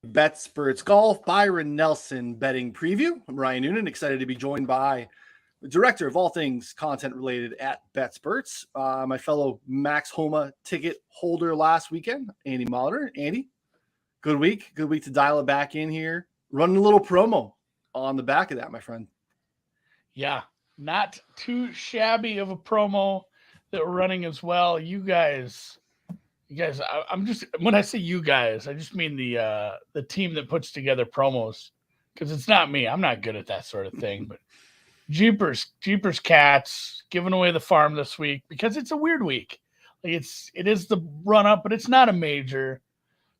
BetSperts Golf Byron Nelson betting preview. I'm Ryan Noonan, excited to be joined by the director of all things content related at BetSperts, my fellow Max Homa ticket holder last weekend, Andy Molitor. Andy, good week. Good week to dial it back in here. Running a little promo on the back of that, my friend. Yeah, not too shabby of a promo that we're running as well. You guys, I'm just, when I say you guys, I just mean the team that puts together promos, because it's not me. I'm not good at that sort of thing. But Jeepers Cats giving away the farm this week because it's a weird week. Like it is the run up, but it's not a major.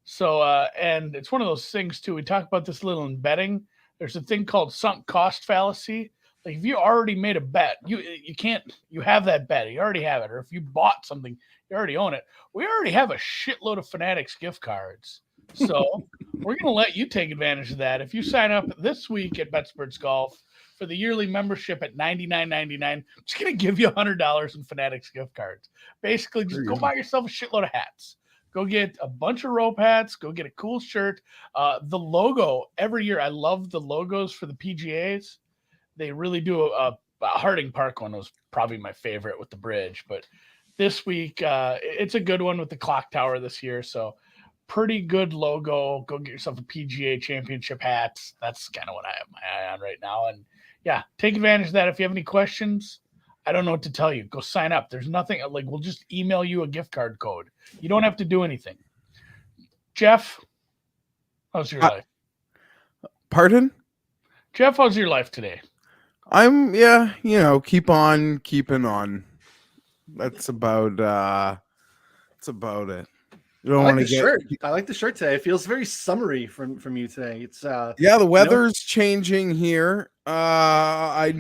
So and it's one of those things too. We talk about this a little in betting. There's a thing called sunk cost fallacy. Like if you already made a bet, you can't, you have that bet, you already have it. Or if you bought something, you already own it. We already have a shitload of Fanatics gift cards. So we're going to let you take advantage of that. If you sign up this week at BetSperts Golf for the yearly membership at $99.99, I'm just going to give you $100 in Fanatics gift cards. Basically, just go buy yourself a shitload of hats. Go get a bunch of rope hats. Go get a cool shirt. The logo, every year, I love the logos for the PGAs. They really do a Harding Park one was probably my favorite with the bridge. But this week, it's a good one with the clock tower this year. So pretty good logo. Go get yourself a PGA championship hat. That's kind of what I have my eye on right now. And yeah, take advantage of that. If you have any questions, I don't know what to tell you. Go sign up. There's nothing, like, we'll just email you a gift card code. You don't have to do anything. Jeff, how's your life? Pardon? Jeff, how's your life today? Keep on keeping on. That's about it. You don't I like want to the get shirt. I like the shirt today. It feels very summery from you today. It's the weather's changing here. I'd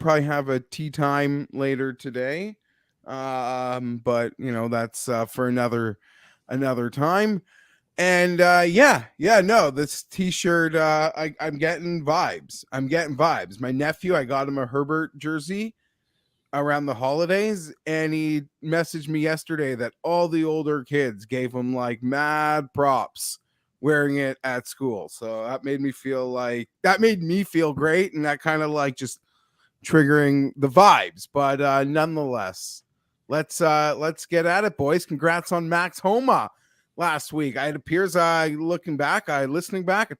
probably have a tea time later today. But that's for another time. And this t-shirt, I'm getting vibes. My nephew, I got him a Herbert jersey around the holidays, and he messaged me yesterday that all the older kids gave him like mad props wearing it at school. So that made me feel great, and that kind of like just triggering the vibes. But nonetheless, let's get at it, boys. Congrats on Max Homa last week. It appears listening back, I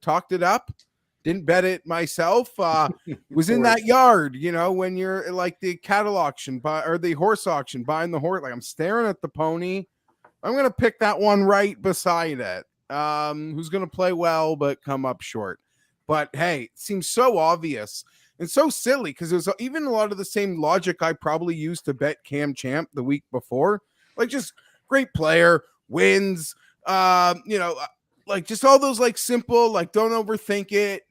talked it up. Didn't bet it myself. Was in that yard, when you're like the cattle auction or the horse auction, buying the horse. Like I'm staring at the pony. I'm gonna pick that one right beside it. Who's gonna play well but come up short. But hey, it seems so obvious and so silly because there's even a lot of the same logic I probably used to bet Cam Champ the week before. Like just great player, wins, like just all those like simple, like don't overthink it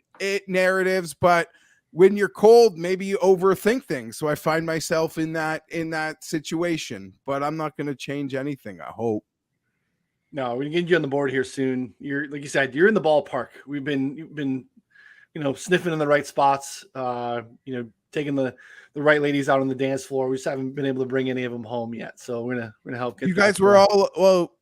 narratives. But when you're cold, maybe you overthink things. So I find myself in that situation, but I'm not going to change anything, I hope. No, we're gonna get you on the board here soon. You're, like you said, you're in the ballpark. You've been sniffing in the right spots, taking the right ladies out on the dance floor. We just haven't been able to bring any of them home yet. So we're gonna help get you guys were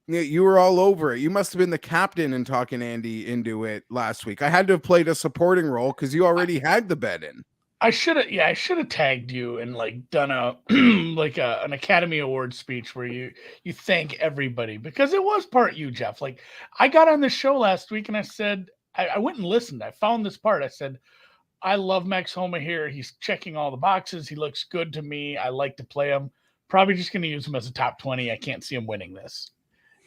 you were all over it. You must have been the captain and talking Andy into it last week. I had to have played a supporting role because you already had the bet in. I should have tagged you and like done a an Academy Award speech where you thank everybody, because it was part you, Jeff. Like I got on the show last week and I said, I went and listened. I found this part. I said, I love Max Homa here. He's checking all the boxes. He looks good to me. I like to play him. Probably just going to use him as a top 20. I can't see him winning this.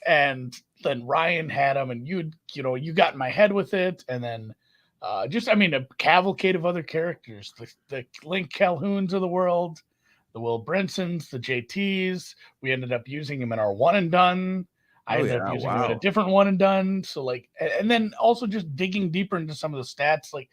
And then Ryan had him, and you got in my head with it. And then a cavalcade of other characters, the Link Calhouns of the world, the Will Brinsons, the JTs. We ended up using him in our one and done. I ended up using him in a different one and done. So and then also just digging deeper into some of the stats. Like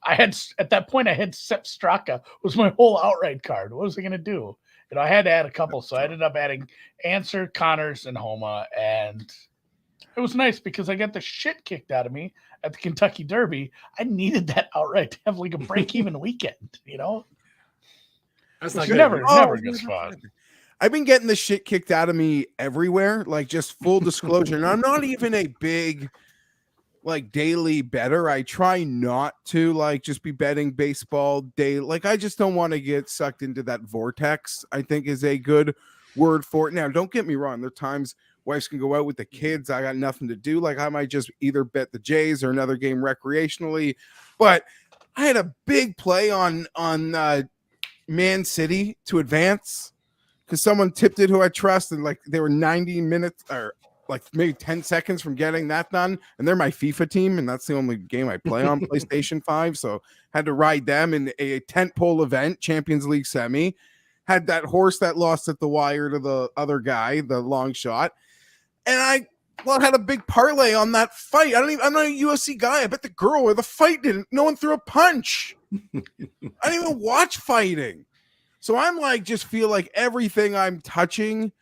at that point, I had Sepp Straka was my whole outright card. What was I going to do? I had to add a couple. So I ended up adding Answer, Connors, and Homa. And it was nice because I got the shit kicked out of me at the Kentucky Derby. I needed that outright to have like a break-even weekend, That's not never gets fun. I've been getting the shit kicked out of me everywhere, like just full disclosure. And I'm not even a big like daily better. I try not to like just be betting baseball day. Like I just don't want to get sucked into that vortex, I think is a good word for it. Now, don't get me wrong. There are times wives can go out with the kids. I got nothing to do. Like I might just either bet the Jays or another game recreationally. But I had a big play on Man City to advance because someone tipped it who I trust, and like they were 90 minutes or like maybe 10 seconds from getting that done. And they're my FIFA team, and that's the only game I play on PlayStation 5. So had to ride them in a tentpole event, Champions League semi. Had that horse that lost at the wire to the other guy, the long shot. And I had a big parlay on that fight. I'm not a UFC guy. I bet the girl where the fight didn't. No one threw a punch. I didn't even watch fighting. So I'm like, just feel like everything I'm touching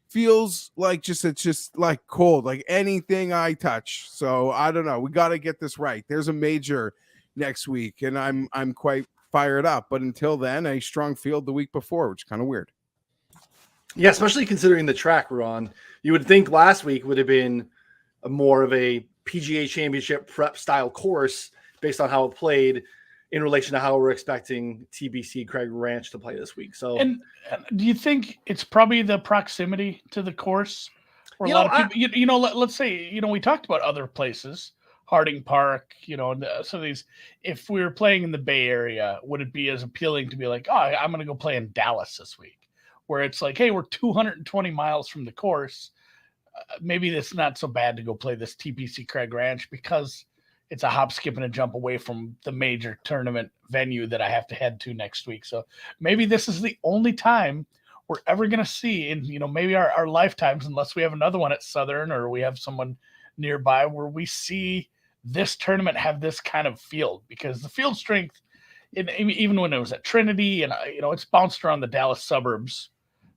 feels like it's just like cold, like anything I touch. So I don't know. We got to get this right. There's a major next week, and I'm quite fired up. But until then, a strong field the week before, which is kind of weird. Yeah, especially considering the track we're on. You would think last week would have been more of a PGA Championship prep style course based on how it played in relation to how we're expecting TPC Craig Ranch to play this week. So, and do you think it's probably the proximity to the course? Or a lot of people, let's say, we talked about other places, Harding Park, and some of these. If we were playing in the Bay Area, would it be as appealing to be like, oh, I'm going to go play in Dallas this week? Where it's like, hey, we're 220 miles from the course. Maybe it's not so bad to go play this TPC Craig Ranch because it's a hop, skip, and a jump away from the major tournament venue that I have to head to next week. So maybe this is the only time we're ever going to see in, maybe our lifetimes, unless we have another one at Southern or we have someone nearby, where we see this tournament have this kind of field, because the field strength, even when it was at Trinity and, it's bounced around the Dallas suburbs.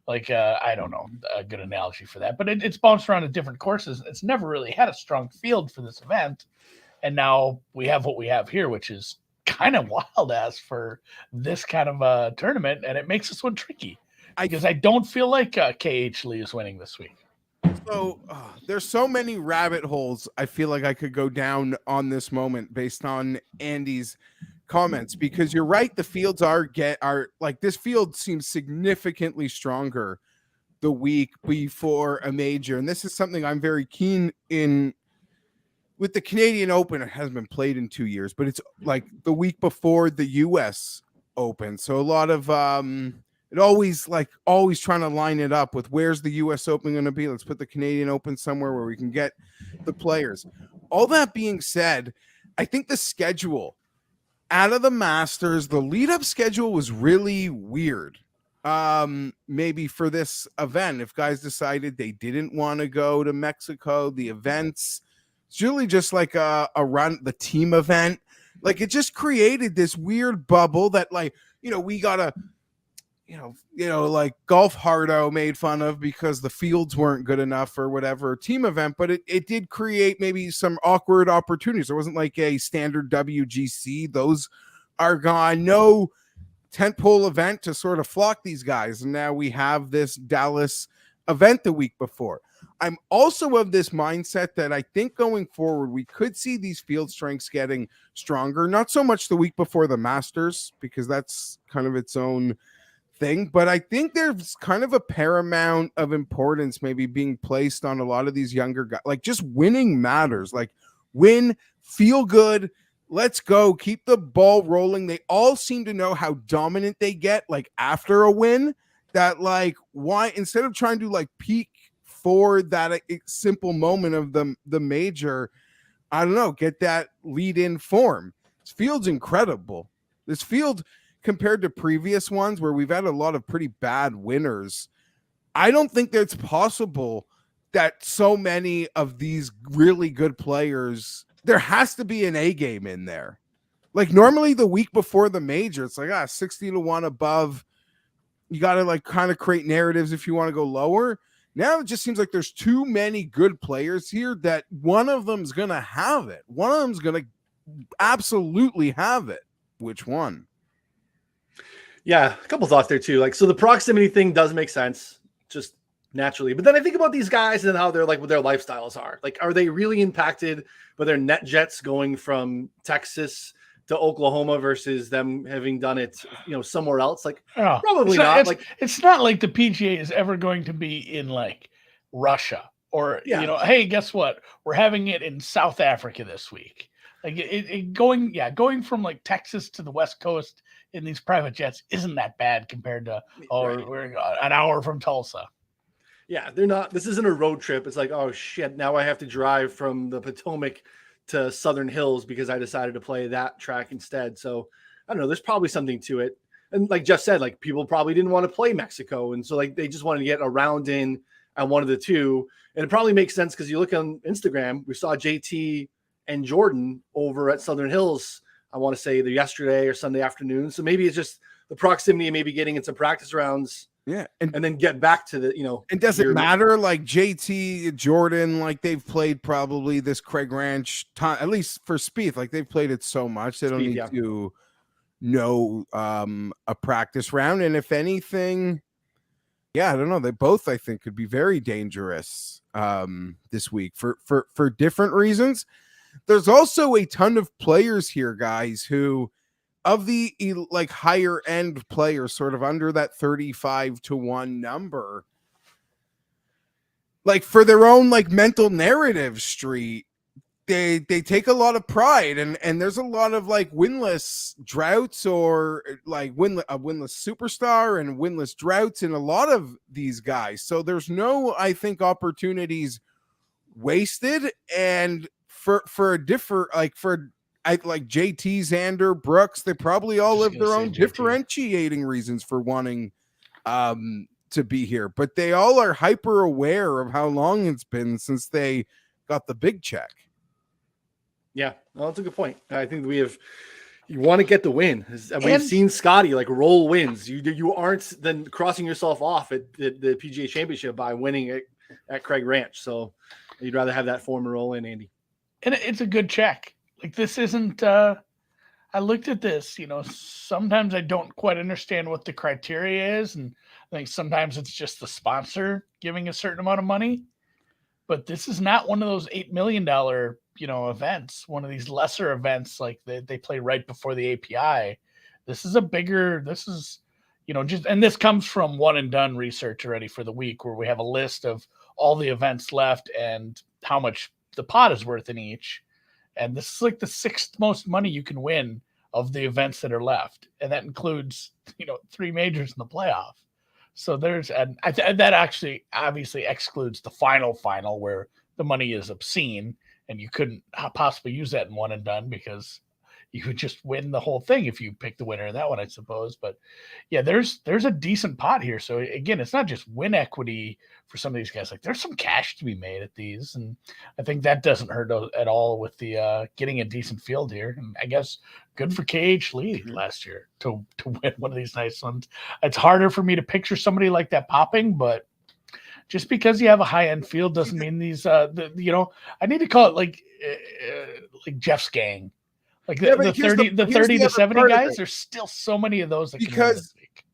Like, I don't know a good analogy for that, but it's bounced around at different courses. It's never really had a strong field for this event. And now we have what we have here, which is kind of wild ass for this kind of a tournament. And it makes this one tricky because I don't feel like KH Lee is winning this week. So there's so many rabbit holes I feel like I could go down on this moment based on Andy's comments, because you're right. The fields are like, this field seems significantly stronger the week before a major. And this is something I'm very keen in. With the Canadian Open, it hasn't been played in 2 years, but it's like the week before the US Open. So a lot of it always trying to line it up with where's the US Open going to be? Let's put the Canadian Open somewhere where we can get the players. All that being said, I think the schedule out of the Masters, the lead-up schedule was really weird. Maybe for this event, if guys decided they didn't want to go to Mexico, the events, it's really just like a run, the team event. Like, it just created this weird bubble that, like, we gotta, like Golf Hardo made fun of because the fields weren't good enough or whatever team event, but it did create maybe some awkward opportunities. There wasn't like a standard WGC. Those are gone. No tentpole event to sort of flock these guys. And now we have this Dallas event the week before. I'm also of this mindset that I think going forward, we could see these field strengths getting stronger. Not so much the week before the Masters, because that's kind of its own thing. But I think there's kind of a paramount of importance maybe being placed on a lot of these younger guys. Like, just winning matters. Like, win, feel good, let's go, keep the ball rolling. They all seem to know how dominant they get, like, after a win. That, like, why, instead of trying to, like, peak for that simple moment of the major, I don't know, get that lead-in form. This field's incredible. This field, compared to previous ones where we've had a lot of pretty bad winners, I don't think that it's possible that so many of these really good players, there has to be an A game in there. Like, normally the week before the major, it's like 60-1 above. You got to, like, kind of create narratives if you want to go lower. Now it just seems like there's too many good players here that one of them's going to have it. One of them's going to absolutely have it. Which one? Yeah, a couple thoughts there too. Like, so the proximity thing does make sense. Just naturally. But then I think about these guys and how they're like what their lifestyles are. Like, are they really impacted by their net jets going from Texas to Oklahoma versus them having done it, somewhere else? Like, Oh, probably not. It's not like the PGA is ever going to be in like Russia or hey, guess what? We're having it in South Africa this week. Like going from like Texas to the West Coast in these private jets isn't that bad compared to we're an hour from Tulsa. Yeah, they're not. This isn't a road trip. It's like, oh shit, now I have to drive from the Potomac to Southern Hills because I decided to play that track instead. So I don't know. There's probably something to it. And like Geoff said, like people probably didn't want to play Mexico, and so like they just wanted to get a round in on one of the two. And it probably makes sense because you look on Instagram, we saw JT and Jordan over at Southern Hills. I want to say either yesterday or Sunday afternoon. So maybe it's just the proximity of maybe getting into practice rounds. Yeah, and then get back to the, And does it matter? Like JT, Jordan, like they've played probably this Craig Ranch time, at least for Spieth. Like they've played it so much they don't need to know a practice round. And if anything, I don't know. They both, I think, could be very dangerous this week for different reasons. There's also a ton of players here, guys, who of the like higher end players, sort of under that 35-1 number, like for their own like mental narrative street, they take a lot of pride, and there's a lot of like winless droughts or like a winless superstar and winless droughts in a lot of these guys. So there's no, I think, opportunities wasted. And for a different like JT, Xander, Brooks, they probably all have their own differentiating reasons for wanting to be here, but they all are hyper aware of how long it's been since they got the big check. Yeah, well, that's a good point. I think you want to get the win. We've seen Scotty like roll wins. You aren't then crossing yourself off at the PGA Championship by winning at Craig Ranch. So you'd rather have that form roll in, Andy. And it's a good check. Like this isn't, I looked at this, sometimes I don't quite understand what the criteria is. And I think sometimes it's just the sponsor giving a certain amount of money, but this is not one of those $8 million, events, one of these lesser events. Like they play right before the API. This is and this comes from one and done research already for the week, where we have a list of all the events left and how much the pot is worth in each. And this is like the sixth most money you can win of the events that are left. And that includes, 3 majors in the playoff. So that actually obviously excludes the final where the money is obscene and you couldn't possibly use that in one and done because you could just win the whole thing if you pick the winner in that one, I suppose. But yeah, there's a decent pot here. So again, it's not just win equity for some of these guys. Like there's some cash to be made at these, and I think that doesn't hurt at all with the getting a decent field here. And I guess good for KH Lee last year to win one of these nice ones. It's harder for me to picture somebody like that popping, but just because you have a high end field doesn't mean these. I need to call it like Geoff's gang. Like the 30 to 70 guys, there's still so many of those that can win this week.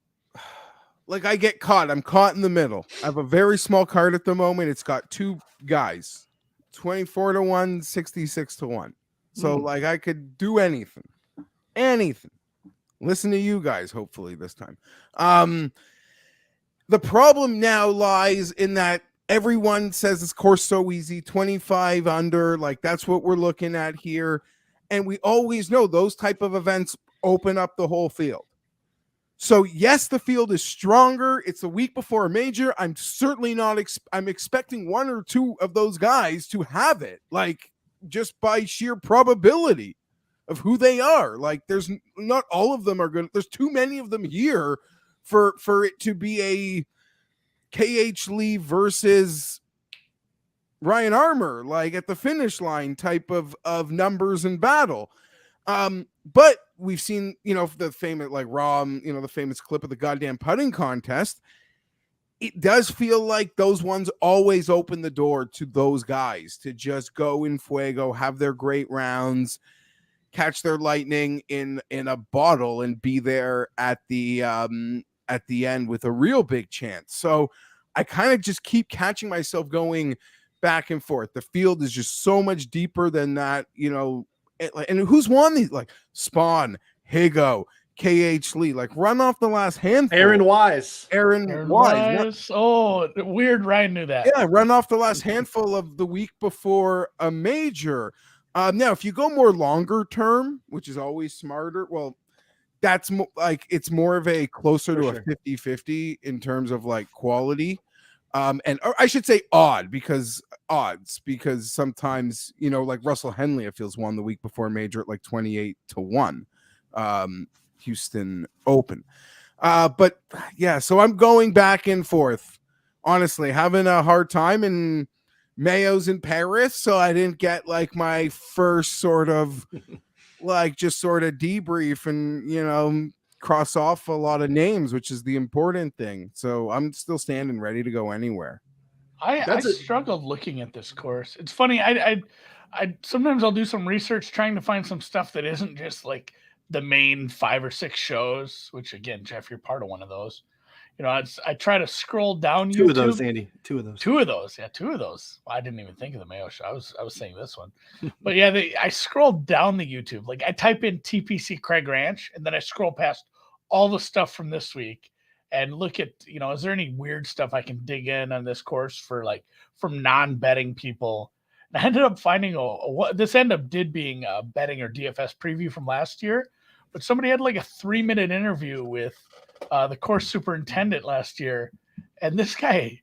Like I'm caught in the middle. I have a very small card at the moment. It's got 2 guys, 24-1, 66-1. So like I could do anything. Listen to you guys, hopefully this time. The problem now lies in that everyone says this course so easy, 25 under, like that's what we're looking at here. And we always know those type of events open up the whole field. So yes, the field is stronger. It's a week before a major. I'm certainly not, I'm expecting 1 or 2 of those guys to have it, like just by sheer probability of who they are. Like there's not all of them are good. There's too many of them here for it to be a KH Lee versus Ryan Armour, like at the finish line type of numbers and battle. But we've seen, the famous like Rom, the famous clip of the goddamn putting contest. It does feel like those ones always open the door to those guys to just go in fuego, have their great rounds, catch their lightning in a bottle, and be there at the end with a real big chance. So I kind of just keep catching myself going back and forth. The field is just so much deeper than that, and who's won these? Like Spawn, Higo, KH Lee, like run off the last handful. Aaron Wise. Aaron Wise. Wise. Oh, weird. Ryan knew that. Yeah, run off the last handful of the week before a major. Now, if you go more longer term, which is always smarter, well, that's like it's more of a closer to a 50-50 in terms of like quality. And I should say odds because sometimes, like Russell Henley, it feels won the week before major at like 28-1, Houston Open. But yeah, so I'm going back and forth, honestly, having a hard time, and Mayo's in Paris. So I didn't get like my first sort of like just sort of debrief and, cross off a lot of names, which is the important thing. So I'm still standing ready to go anywhere. I struggled looking at this course. It's funny. I sometimes I'll do some research trying to find some stuff that isn't just like the main 5 or 6 shows, which again, Geoff, you're part of one of those. I try to scroll down Two YouTube. of those, Andy. Two of those. Yeah, 2 of those. Well, I didn't even think of the Mayo show. I was saying this one. But yeah, I scrolled down the YouTube. Like I type in TPC Craig Ranch, and then I scroll past all the stuff from this week and look at, is there any weird stuff I can dig in on this course for like from non-betting people? And I ended up finding this did being a betting or DFS preview from last year, but somebody had like a 3-minute interview with the course superintendent last year. And this guy,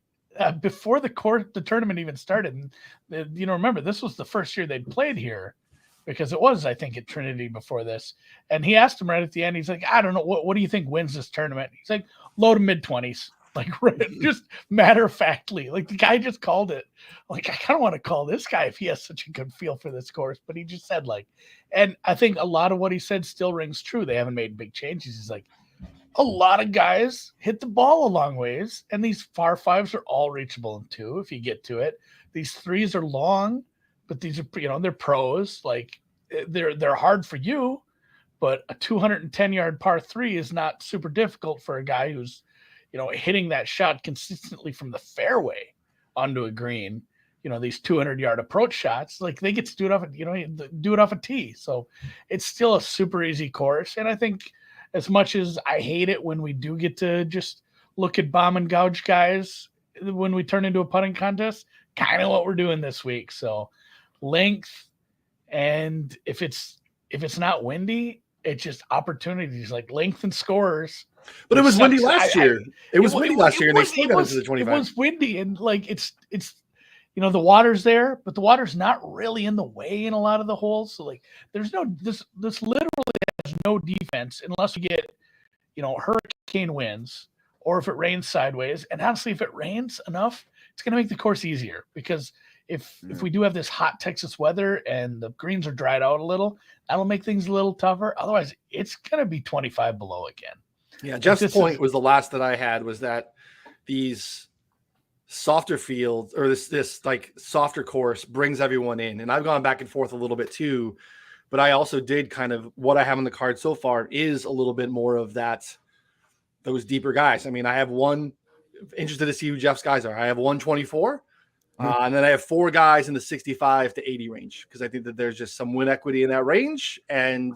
before the tournament even started, and, remember, this was the first year they'd played here, because it was, I think, at Trinity before this. And he asked him right at the end, he's like, I don't know, what do you think wins this tournament? He's like, low to mid-20s. Like, just matter-of-factly. Like, the guy just called it. Like, I kind of want to call this guy if he has such a good feel for this course. But he just said, like, and I think a lot of what he said still rings true. They haven't made big changes. He's like, a lot of guys hit the ball a long ways, and these par 5s are all reachable in 2 if you get to it. These 3s are long, but these are, they're pros. Like they're hard for you, but a 210-yard par 3 is not super difficult for a guy who's, hitting that shot consistently from the fairway onto a green. These 200-yard approach shots, like they get to do it off a tee. So it's still a super easy course. And I think as much as I hate it when we do get to just look at bomb and gouge guys when we turn into a putting contest, kind of what we're doing this week. So length, and if it's not windy, it's just opportunities like length and scores. But it was windy last year. It was windy last year, and they still got into the 25. It was windy, and like it's the water's there, but the water's not really in the way in a lot of the holes. So like there's this literally has no defense unless we get hurricane winds or if it rains sideways. And honestly, if it rains enough, it's going to make the course easier, because if we do have this hot Texas weather and the greens are dried out a little, that'll make things a little tougher. Otherwise, it's going to be 25 below again. Yeah, Jeff's point was the last that I had, was that these softer fields, or this like softer course, brings everyone in. And I've gone back and forth a little bit too, but I also did kind of, what I have on the card so far is a little bit more of those deeper guys. I mean, I have one, interested to see who Jeff's guys are. I have 124. And then I have 4 guys in the 65 to 80 range, because I think that there's just some win equity in that range. And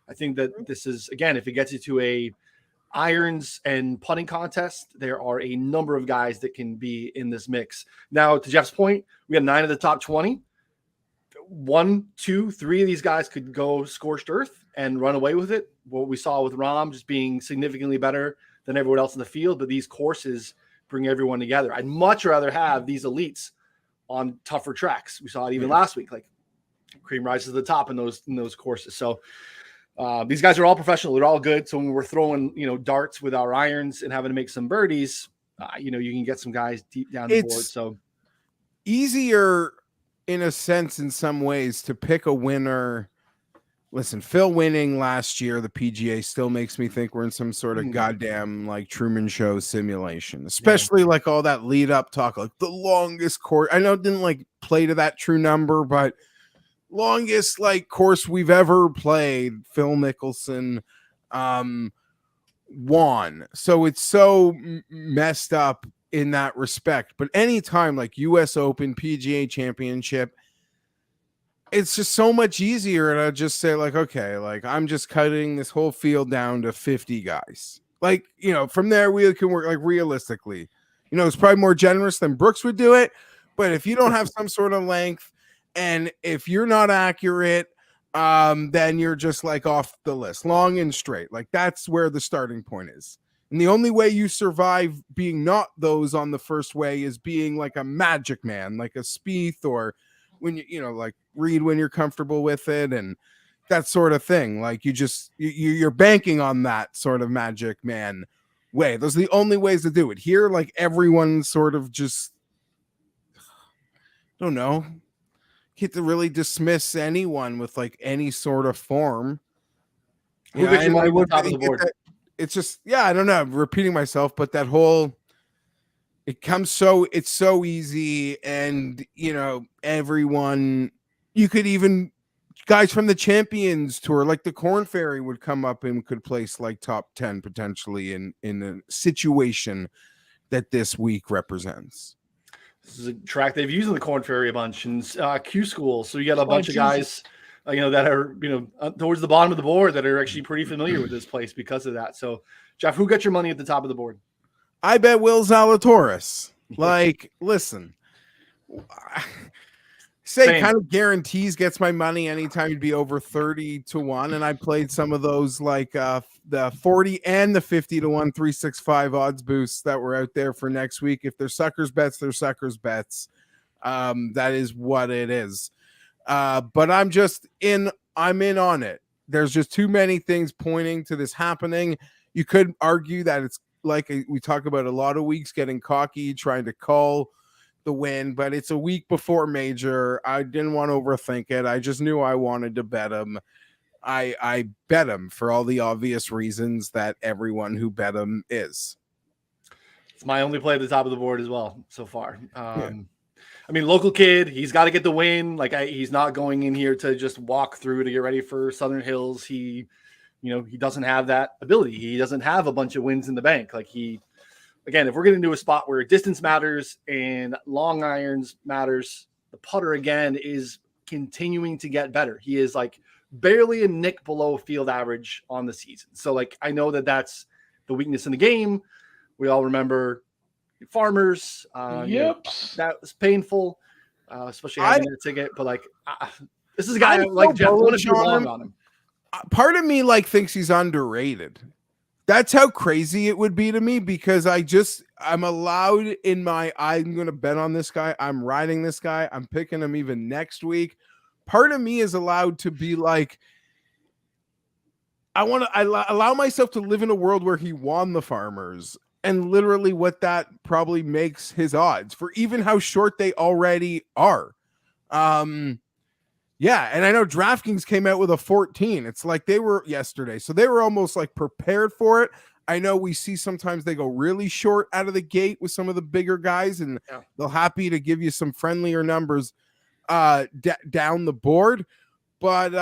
I think that this is, again, if it gets you to a irons and putting contest, there are a number of guys that can be in this mix. Now, to Jeff's point, we have 9 of the top 20. 1, 2, 3 of these guys could go scorched earth and run away with it. What we saw with Rahm just being significantly better than everyone else in the field, but these courses bring everyone together. I'd much rather have these elites on tougher tracks. We saw it even last week, like cream rises to the top in those courses. So these guys are all professional. They're all good. So when we're throwing, darts with our irons and having to make some birdies, you can get some guys deep down the board. So easier in a sense, in some ways, to pick a winner. Listen, Phil winning last year, the PGA, still makes me think we're in some sort of goddamn like Truman Show simulation, especially like all that lead up talk, like the longest course. I know it didn't like play to that true number, but longest like course we've ever played, Phil Mickelson won. So it's so messed up in that respect. But anytime like US Open, PGA Championship, it's just so much easier to just say like, okay, like I'm just cutting this whole field down to 50 guys. Like, you know, from there we can work like realistically. You know, it's probably more generous than Brooks would do it. But if you don't have some sort of length and if you're not accurate, then you're just like off the list, long and straight. Like that's where the starting point is. And the only way you survive being not those on the first way is being like a magic man, like a Spieth, or when you know, like read when you're comfortable with it and that sort of thing. Like you're banking on that sort of magic man way. Those are the only ways to do it. Here, like everyone sort of just, I don't know, get to really dismiss anyone with like any sort of form. Who gets your money on top of the board? It's just, yeah, I don't know, I'm repeating myself, but that whole, it's so easy. And, you know, everyone, you could even, guys from the Champions Tour, like the Corn Ferry would come up and could place like top 10 potentially in a situation that this week represents. This is a track they've used in the Corn Ferry a bunch and Q School. So you got a bunch of guys, you know, that are, you know, towards the bottom of the board that are actually pretty familiar with this place because of that. So, Geoff, who got your money at the top of the board? I bet Will Zalatoris. Like, listen, Same. kind of guarantees gets my money anytime you'd be over 30-1. And I played some of those like the 40 and the 50-1 365 odds boosts that were out there for next week. If they're suckers bets, they're suckers bets. That is what it is. But I'm in on it. There's just too many things pointing to this happening. You could argue that it's like we talk about a lot of weeks getting cocky, trying to call the win, but it's a week before major. I didn't want to overthink it. I just knew I wanted to bet him. I bet him for all the obvious reasons that everyone who bet him is. It's my only play at the top of the board as well so far. I mean, local kid, he's got to get the win. Like he's not going in here to just walk through to get ready for Southern Hills. He doesn't have that ability. He doesn't have a bunch of wins in the bank. Like again, if we're getting into a spot where distance matters and long irons matters, the putter again is continuing to get better. He is like barely a nick below field average on the season. So like, I know that that's the weakness in the game. We all remember Farmers. Yep. That was painful, especially having that ticket. But like, this is a guy like Geoff. I want to be wrong on him. Part of me like thinks he's underrated. That's how crazy it would be to me because I'm allowed in I'm going to bet on this guy. I'm riding this guy. I'm picking him even next week. Part of me is allowed to be like, I allow myself to live in a world where he won the Farmers and literally what that probably makes his odds for even how short they already are. Yeah, and I know DraftKings came out with a 14. It's like they were yesterday. So they were almost like prepared for it. I know we see sometimes they go really short out of the gate with some of the bigger guys, and they're happy to give you some friendlier numbers down the board. But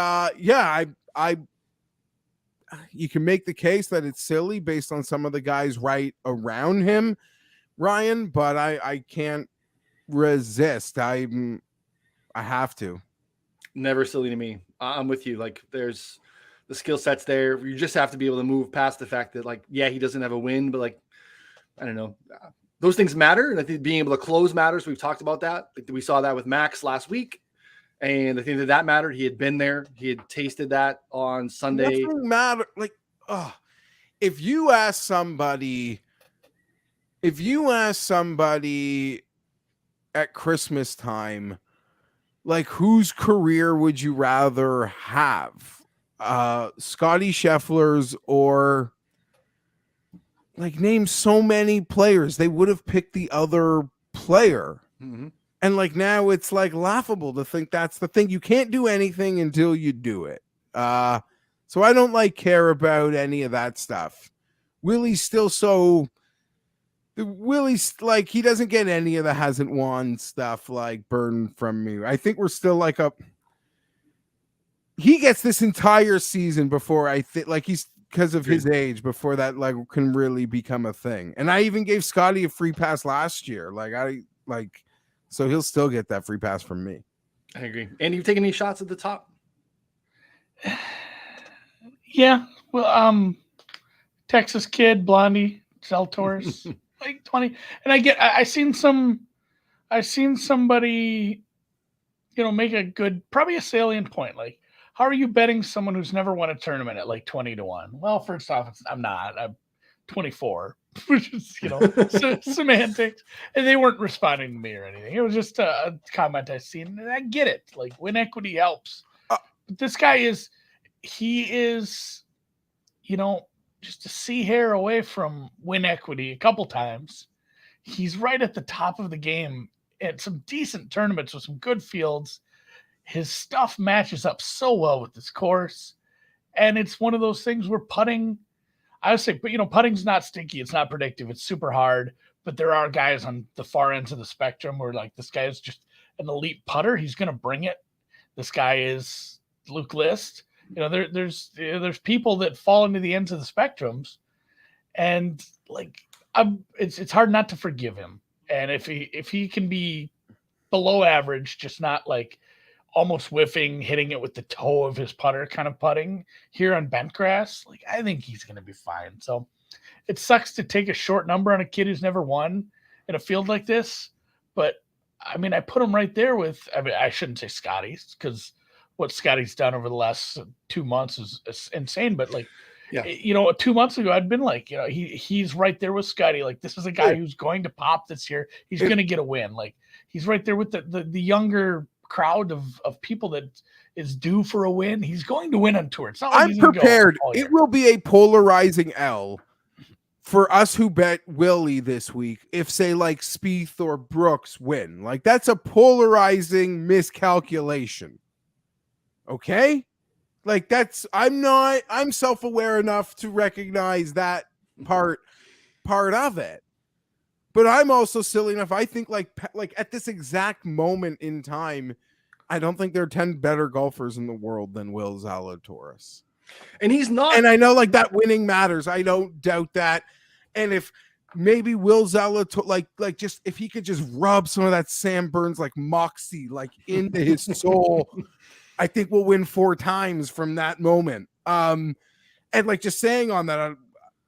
you can make the case that it's silly based on some of the guys right around him, Ryan, but I can't resist. I have to. Never silly to me. I'm with you. Like there's the skill sets there. You just have to be able to move past the fact that like, yeah, he doesn't have a win, but like, I don't know. Those things matter. And I think being able to close matters. We've talked about that. Like, we saw that with Max last week. And I think that mattered. He had been there. He had tasted that on Sunday. Nothing matter. Like, if you ask somebody at Christmas time, like, whose career would you rather have? Scotty Scheffler's or like name so many players. They would have picked the other player. Mm-hmm. And like now it's like laughable to think that's the thing. You can't do anything until you do it. So I don't like care about any of that stuff. Willie's still Willie's like, he doesn't get any of the hasn't won stuff like burned from me. I think we're still like he gets this entire season before I think like he's because of his age before that like can really become a thing. And I even gave Scotty a free pass last year. So he'll still get that free pass from me. I agree. And you've taken any shots at the top? Yeah. Well, Texas kid, Blondie, Zalatoris, like 20. And I seen somebody, make probably a salient point. Like, how are you betting someone who's never won a tournament at like 20-1? Well, first off, I'm not. I'm 24, which is, semantics. And they weren't responding to me or anything. It was just a comment I seen. And I get it. Like, win equity helps. But this guy is, just a sea hair away from win equity a couple times. He's right at the top of the game at some decent tournaments with some good fields. His stuff matches up so well with this course. And it's one of those things where putting, I would say, but putting's not stinky. It's not predictive. It's super hard. But there are guys on the far ends of the spectrum where like this guy is just an elite putter. He's going to bring it. This guy is Luke List. There's people that fall into the ends of the spectrums, and like it's hard not to forgive him. And if he can be below average, just not like almost whiffing, hitting it with the toe of his putter kind of putting here on bent grass, like I think he's going to be fine. So it sucks to take a short number on a kid who's never won in a field like this, but I mean I put him right there with. I mean I shouldn't say Scotty's because what Scotty's done over the last 2 months is insane. But like, 2 months ago, I'd been like, he's right there with Scotty. Like, this is a guy who's going to pop this year. He's going to get a win. Like, he's right there with the younger crowd of people that is due for a win. He's going to win on tour. It's not like I'm prepared. It will be a polarizing L for us who bet Willie this week. If say like Spieth or Brooks win, like that's a polarizing miscalculation. Okay, like I'm self-aware enough to recognize that part of it, but I'm also silly enough. I think like at this exact moment in time, I don't think there are 10 better golfers in the world than Will Zalatoris. And he's not. And I know like that winning matters. I don't doubt that. And if maybe Will Zalatoris, like just if he could just rub some of that Sam Burns like moxie like into his soul, I think we'll win 4 times from that moment. And like just saying on that,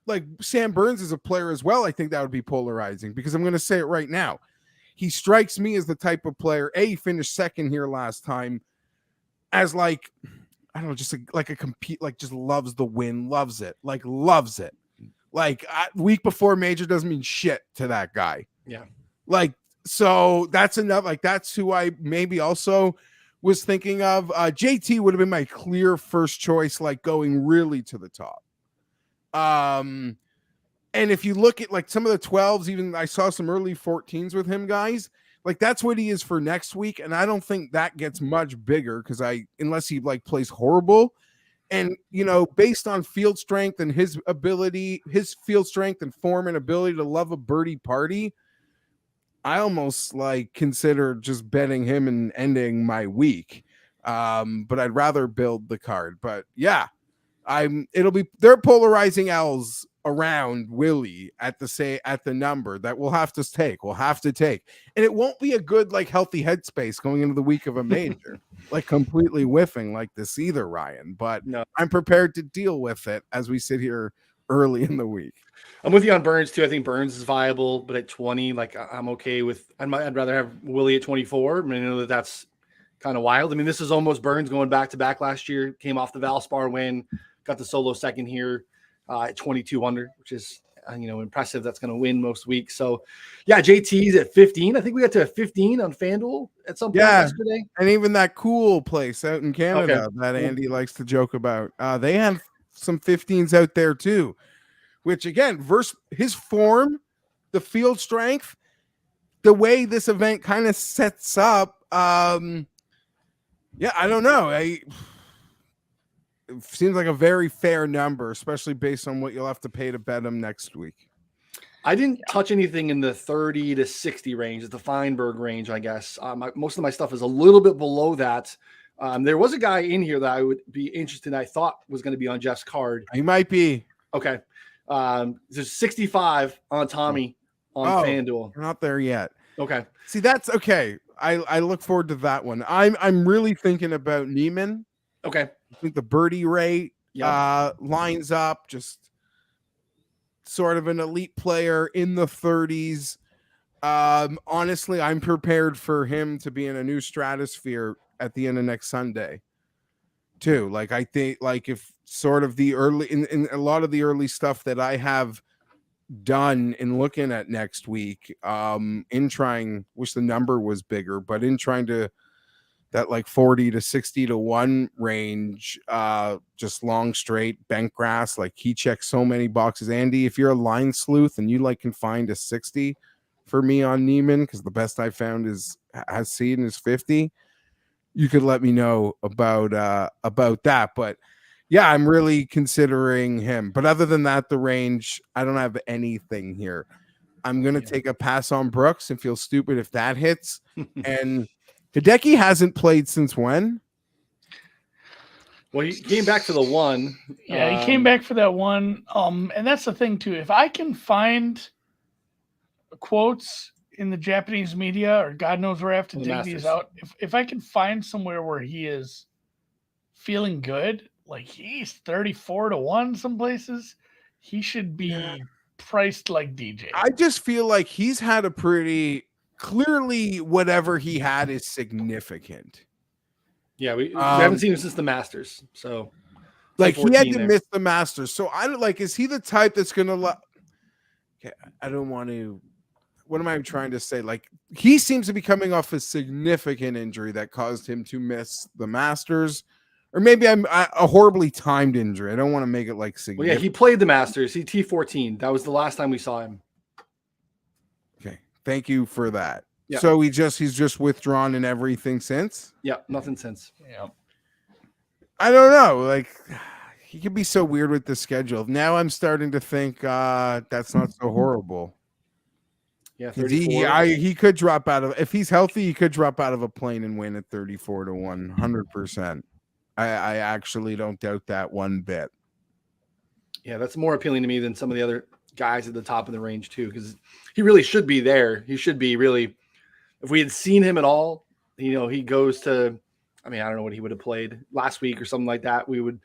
like Sam Burns is a player as well. I think that would be polarizing because I'm going to say it right now. He strikes me as the type of player. He finished second here last time, as like I don't know, just like a compete, like just loves the win, loves it. Like week before major doesn't mean shit to that guy. Yeah. Like so that's enough. Like that's who I maybe also was thinking of. JT would have been my clear first choice, like going really to the top. And if you look at like some of the 12s, even I saw some early 14s with him, guys, like that's what he is for next week. And I don't think that gets much bigger because unless he like plays horrible. And, based on field strength and his ability, his field strength and form and ability to love a birdie party, I almost like consider just betting him and ending my week. But I'd rather build the card. But yeah, they're polarizing L's around Willie at the number that we'll have to take. And it won't be a good, like healthy headspace going into the week of a major, like completely whiffing like this either, Ryan. But no. I'm prepared to deal with it as we sit here early in the week. I'm with you on Burns too. I think Burns is viable, but at 20, like I'm okay with. I'd rather have Willie at 24. I mean, I know that's kind of wild. I mean, this is almost Burns going back to back last year. Came off the Valspar win, got the solo second here at 22 under, which is impressive. That's going to win most weeks. So yeah, JT's at 15. I think we got to 15 on FanDuel at some point yesterday. And even that cool place out in Canada that Andy likes to joke about, they have some 15s out there too. Which again, versus his form, the field strength, the way this event kind of sets up. I don't know. It seems like a very fair number, especially based on what you'll have to pay to bet him next week. I didn't touch anything in the 30 to 60 range, the Feinberg range, I guess. Most of my stuff is a little bit below that. There was a guy in here that I would be interested in. I thought was going to be on Jeff's card. He might be. Okay. There's 65 on Tommy on FanDuel. We're not there yet. Okay. See, that's okay. I look forward to that one. I'm really thinking about Neiman. Okay. I think the birdie rate lines up, just sort of an elite player in the 30s. Honestly, I'm prepared for him to be in a new stratosphere at the end of next Sunday too. Like, I think, like, if sort of the early in a lot of the early stuff that I have done in looking at next week, in trying, wish the number was bigger, but in trying to that like 40 to 60 to 1 range, just long straight bent grass, like he checks so many boxes. Andy, if you're a line sleuth and you like can find a 60 for me on Neiman, because the best I found has seen is 50, you could let me know about that. But yeah, I'm really considering him. But other than that, the range, I don't have anything here. I'm gonna take a pass on Brooks and feel stupid if that hits. And Hideki hasn't played since when? Well, he came back for the one. Yeah, he came back for that one. And that's the thing too. If I can find quotes in the Japanese media, or God knows where I have to dig these out. If I can find somewhere where he is feeling good, like he's 34 to 1 some places, he should be priced like DJ. I just feel like he's had a pretty clearly whatever he had is significant. Yeah, we haven't seen him since the Masters. So like he had to miss the Masters. So I don't like, is he the type that's gonna okay, I don't want to, what am I trying to say? Like, he seems to be coming off a significant injury that caused him to miss the Masters. Or maybe I'm a horribly timed injury. I don't want to make it like significant. Well, yeah, he played the Masters. He T14. That was the last time we saw him. Okay, thank you for that. Yeah. So he's just withdrawn and everything since? Yeah, nothing since. Yeah. I don't know. Like, he could be so weird with the schedule. Now I'm starting to think that's not so horrible. Yeah, 34. He could drop out of, if he's healthy, he could drop out of a plane and win at 34 to 100%. I actually don't doubt that one bit. Yeah, that's more appealing to me than some of the other guys at the top of the range too, because he really should be there. He should be really, if we had seen him at all, he goes to, I mean, I don't know what he would have played last week or something like that. You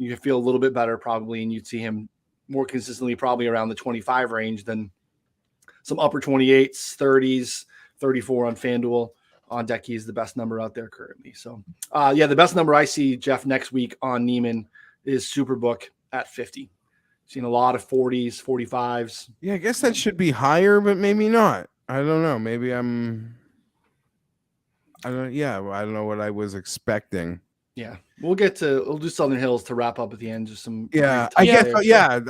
could feel a little bit better probably, and you'd see him more consistently probably around the 25 range than some upper 28s, 30s, 34 on FanDuel. On deck, he's the best number out there currently. So, the best number I see, Jeff, next week on Neiman is Superbook at 50. Seen a lot of 40s, 45s. Yeah, I guess that should be higher, but maybe not. I don't know. Maybe I don't know what I was expecting. Yeah, we'll do Southern Hills to wrap up at the end. Just some. Yeah, I guess.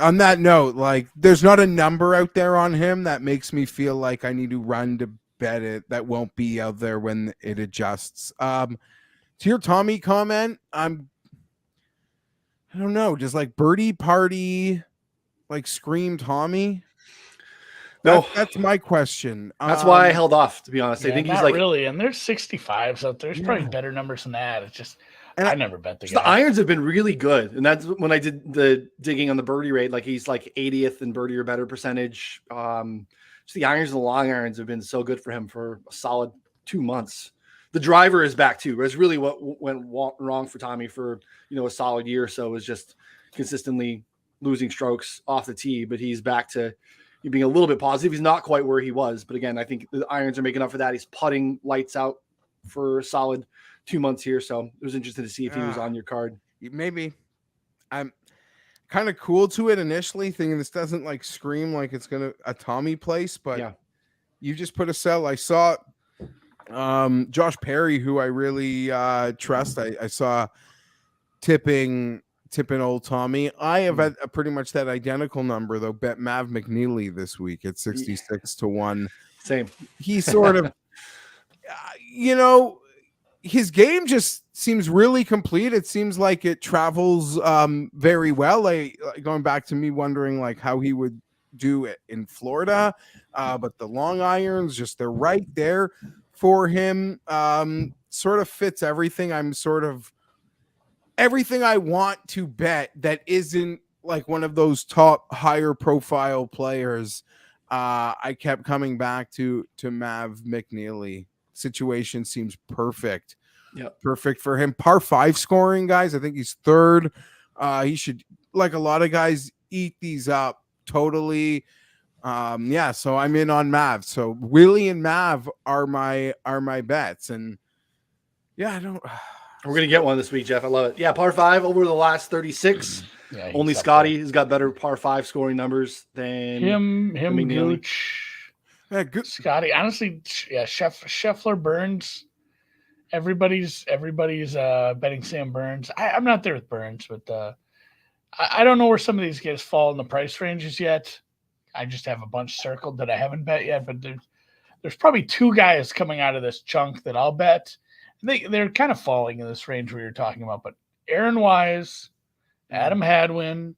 On that note, like, there's not a number out there on him that makes me feel like I need to run to bet it. That won't be out there when it adjusts. To your Tommy comment, I don't know, just like birdie party, like scream Tommy. No, that's my question. That's why I held off, to be honest. I think he's like really, and there's 65s out there. There's probably better numbers than that. It's just, I never bet the guy. The irons have been really good, and that's when I did the digging on the birdie rate. Like, he's like 80th in birdie or better percentage. So the irons and the long irons have been so good for him for a solid 2 months. The driver is back too. That's really what went wrong for Tommy for a solid year or so, was just consistently losing strokes off the tee. But he's back to being a little bit positive. He's not quite where he was, but again, I think the irons are making up for that. He's putting lights out for a solid 2 months here. So it was interesting to see if he was on your card. Maybe. I'm kind of cool to it initially, thinking this doesn't like scream like it's gonna a Tommy place, but you just put a sell. I saw Josh Perry, who I really trust. I saw tipping old Tommy. I have had pretty much that identical number though. Bet Mav McNeely this week at 66 to 1. Same. He sort of his game just seems really complete. It seems like it travels very well. Like, going back to me wondering like how he would do it in Florida, but the long irons, just they're right there for him. sort of fits everything. I'm sort of everything I want to bet that isn't like one of those top higher profile players. I kept coming back to Mav McNeely. Situation seems perfect. Yep. Perfect for him. Par 5 scoring, guys. I think he's third. He should, like a lot of guys, eat these up totally. Yeah, so I'm in on Mav. So Willie and Mav are my bets. And yeah, I don't We're gonna get one this week, Geoff. I love it. Yeah, par 5 over the last 36. Yeah, Only Scotty has got better par 5 scoring numbers than him, McNeely. Gooch, yeah, good. Scotty. Honestly, yeah, Scheffler, Burns. Everybody's betting Sam Burns. I'm not there with Burns, but I don't know where some of these guys fall in the price ranges yet. I just have a bunch circled that I haven't bet yet, but there's probably 2 guys coming out of this chunk that I'll bet. They're kind of falling in this range we were talking about, but Aaron Wise, Adam Hadwin,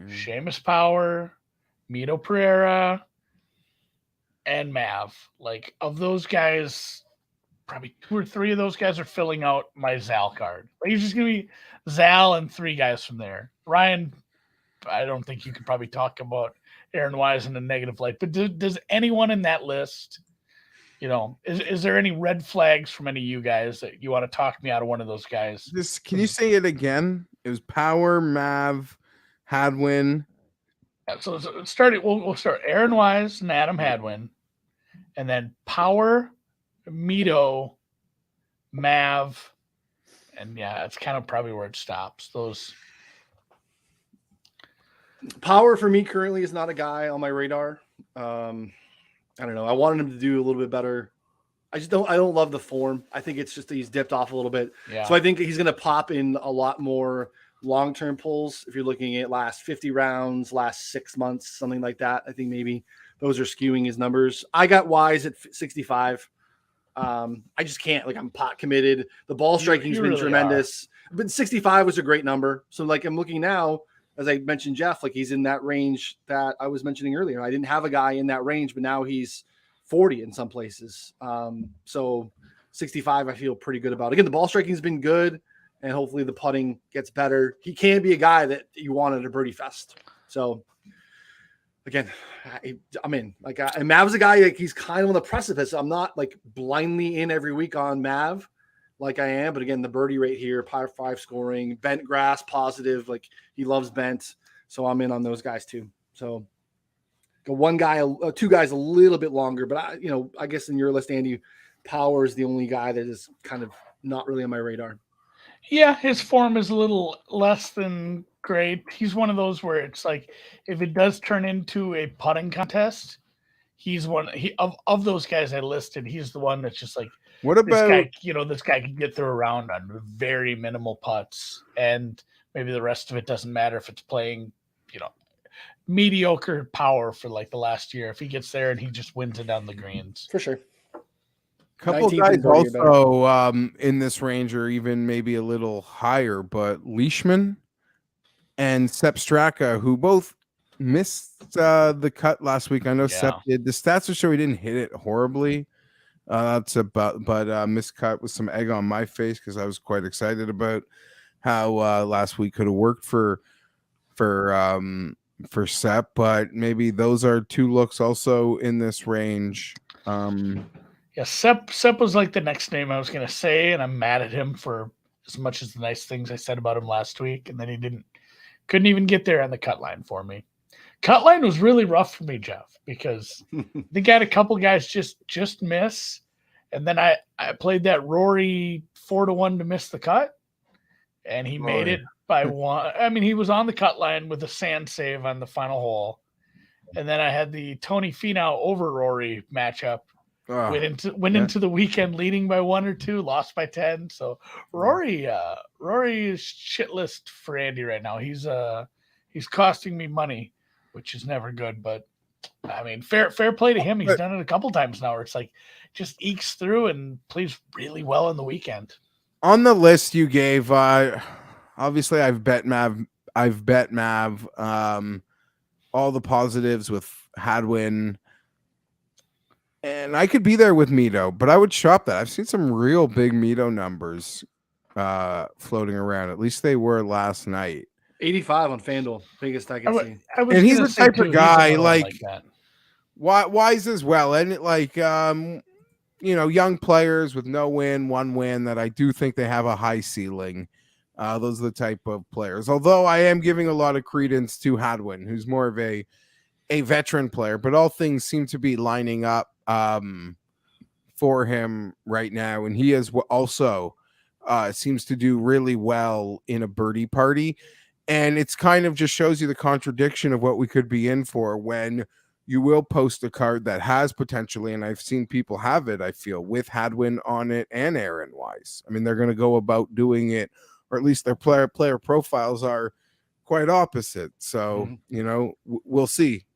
Seamus Power, Mito Pereira, and Mav. Like, of those guys, probably 2 or 3 of those guys are filling out my Zal card. Like, it's just going to be Zal and 3 guys from there. Ryan, I don't think you could probably talk about Aaron Wise in a negative light, but does anyone in that list, is there any red flags from any of you guys that you want to talk me out of one of those guys? Can you say it again? It was Power, Mav, Hadwin. Yeah, so we'll start Aaron Wise and Adam Hadwin, and then Power, Mito, Mav, and yeah, it's kind of probably where it stops. Those Power for me currently is not a guy on my radar. I don't know. I wanted him to do a little bit better. I don't love the form. I think it's just he's dipped off a little bit. Yeah. So I think he's going to pop in a lot more long-term pulls. If you're looking at last 50 rounds, last 6 months, something like that, I think maybe those are skewing his numbers. I got Wise at 65. I just can't, I'm pot committed. The ball striking's been really tremendous, but 65 was a great number. So I'm looking now, as I mentioned, Geoff, he's in that range that I was mentioning earlier. I didn't have a guy in that range, but now he's 40 in some places. So 65, I feel pretty good about. Again, the ball striking has been good, and hopefully the putting gets better. He can be a guy that you want at a birdie fest. So again, I'm in. And Mav's a guy, he's kind of on the precipice. I'm not blindly in every week on Mav like I am, but again, the birdie rate here, par 5 scoring, bent grass, positive. He loves bent, so I'm in on those guys too. So one guy, 2 guys a little bit longer, but I guess in your list, Andy, Power is the only guy that is kind of not really on my radar. Yeah, his form is a little less than great. He's one of those where it's if it does turn into a putting contest, he's one of those guys I listed. He's the one that's just what about this guy can get through a round on very minimal putts, and maybe the rest of it doesn't matter if it's playing, mediocre power for the last year. If he gets there and he just wins it down the greens, for sure. Couple guys also in this range, or even maybe a little higher, but Leishman and Sepp Straka, who both missed the cut last week. I know Sepp did. The stats are show he didn't hit it horribly. But miscut with some egg on my face because I was quite excited about how last week could have worked for Sepp. But maybe those are 2 looks also in this range. Yeah, Sepp was the next name I was going to say, and I'm mad at him for as much as the nice things I said about him last week, and then he couldn't even get there on the cut line for me. Cut line was really rough for me, Geoff, because they got a couple guys just miss, and then I played that Rory 4-1 to miss the cut, and he made it by 1. I mean, he was on the cut line with a sand save on the final hole, and then I had the Tony Finau over Rory matchup. Went into the weekend leading by 1 or 2, lost by 10. So Rory is shit list for Andy right now. He's costing me money, which is never good. But I mean, fair play to him. He's done it a couple times now where it's just ekes through and plays really well in the weekend. On the list you gave, obviously I've bet Mav. All the positives with Hadwin. And I could be there with Mito, but I would shop that. I've seen some real big Mito numbers floating around. At least they were last night. 85 on FanDuel, biggest I can see. I was And he's gonna the say, type too, of he's guy another one like that. wise as well. And young players with no win, one win that I do think they have a high ceiling. Those are the type of players. Although I am giving a lot of credence to Hadwin, who's more of a veteran player, but all things seem to be lining up for him right now. And he is also seems to do really well in a birdie party. And it's kind of just shows you the contradiction of what we could be in for when you will post a card that has potentially, and I've seen people have it, I feel, with Hadwin on it and Aaron Wise. I mean, they're going to go about doing it, or at least their player profiles are quite opposite. So, we'll see.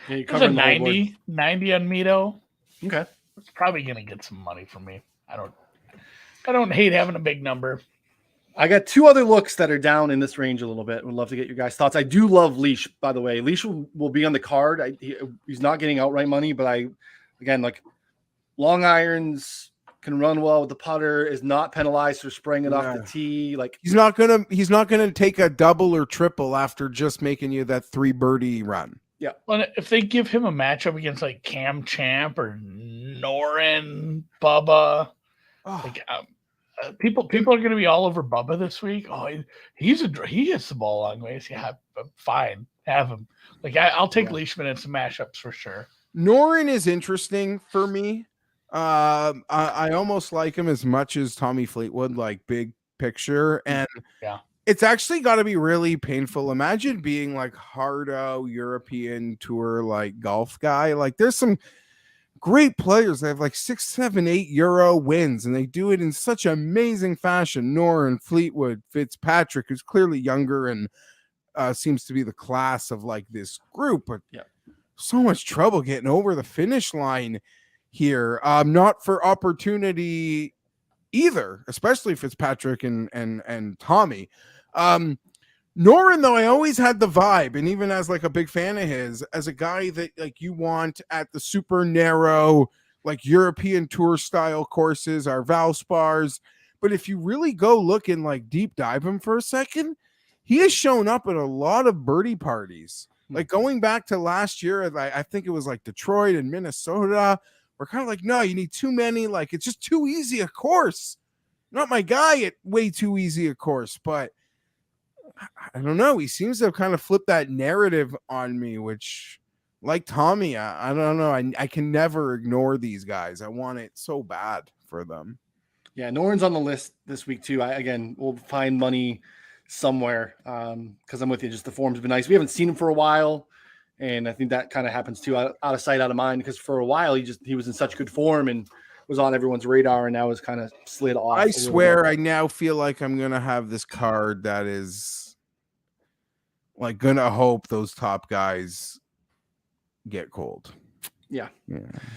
Yeah, There's a 90 on Mito. Okay. It's probably going to get some money from me. I don't hate having a big number. I got two other looks that are down in this range a little bit. Would love to get your guys' thoughts. I do love Leash, by the way. Leash will be on the card. He's not getting outright money, but like long irons, can run well with the putter, is not penalized for spraying it off the tee. Like he's not gonna take a double or triple after just making you that 3 birdie run. Yeah. Well, if they give him a matchup against like Cam Champ or Noren, Bubba, people are going to be all over Bubba this week. Oh, he hits the ball long ways. Yeah, fine, have him. Like I'll take Leishman in some mashups for sure. Noren is interesting for me. I almost like him as much as Tommy Fleetwood, like big picture, and it's actually got to be really painful. Imagine being like hardo European tour like golf guy. Like there's some great players that have like 6, 7, 8 Euro wins, and they do it in such amazing fashion. Noren, Fleetwood, Fitzpatrick, who's clearly younger and seems to be the class of like this group, but so much trouble getting over the finish line here. Not for opportunity either, especially Fitzpatrick and Tommy. Noren, though, I always had the vibe, and even as like a big fan of his, as a guy that like you want at the super narrow, like European tour style courses, our Valspars. But if you really go look and like deep dive him for a second, he has shown up at a lot of birdie parties. Like going back to last year, I think it was like Detroit and Minnesota. We're kind of like, no, you need too many. Like it's just too easy a course. Not my guy at way too easy a course, but I don't know. He seems to have kind of flipped that narrative on me, which, like Tommy, I don't know. I can never ignore these guys. I want it so bad for them. Yeah, Noren's on the list this week too. We'll find money somewhere because I'm with you. Just the form's been nice. We haven't seen him for a while, and I think that kind of happens too, out of sight, out of mind. Because for a while he was in such good form and was on everyone's radar, and now has kind of slid off. I swear, I now feel like I'm gonna have this card that is like gonna hope those top guys get cold. Yeah.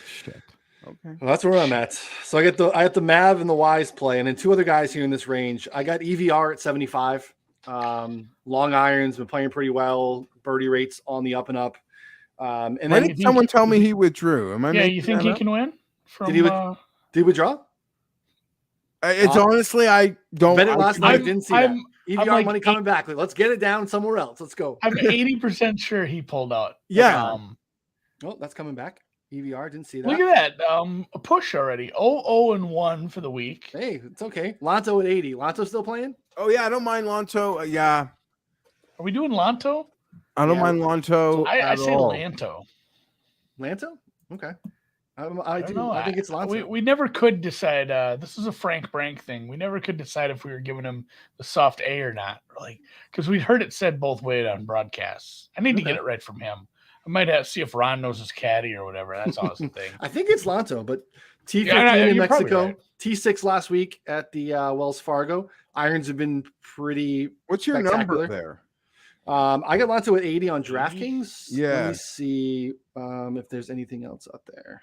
Shit. Okay. Well, that's where I'm at. So I got the Mav and the Wise play, and then two other guys here in this range. I got EVR at 75. Long irons, been playing pretty well. Birdie rates on the up and up. And then did someone tell me he withdrew? Am I? Yeah, you think he can win? Did he withdraw? It's honestly, I don't. Bet it last night. Didn't see that. EVR like money coming back. Like, let's get it down somewhere else. Let's go. I'm 80% sure he pulled out. Yeah. Oh, that's coming back. EVR didn't see that. Look at that. A push already. 0-1 for the week. Hey, it's okay. Lanto at 80. Lanto still playing? Oh yeah, I don't mind Lanto. Yeah. Are we doing Lanto? I don't mind Lanto. I say Lanto. Lanto? Okay. I think it's Lanto. We never could decide. This is a Frank Brank thing. We never could decide if we were giving him the soft A or not. Like, because we heard it said both ways on broadcasts. I need to get it right from him. I might have to see if Ron knows his caddy or whatever. That's all the thing. I think it's Lanto, but T15 in Mexico, right. T6 last week at the Wells Fargo. Irons have been pretty. What's your number there? I got Lanto at 80 on DraftKings. Yeah. Let me see if there's anything else up there.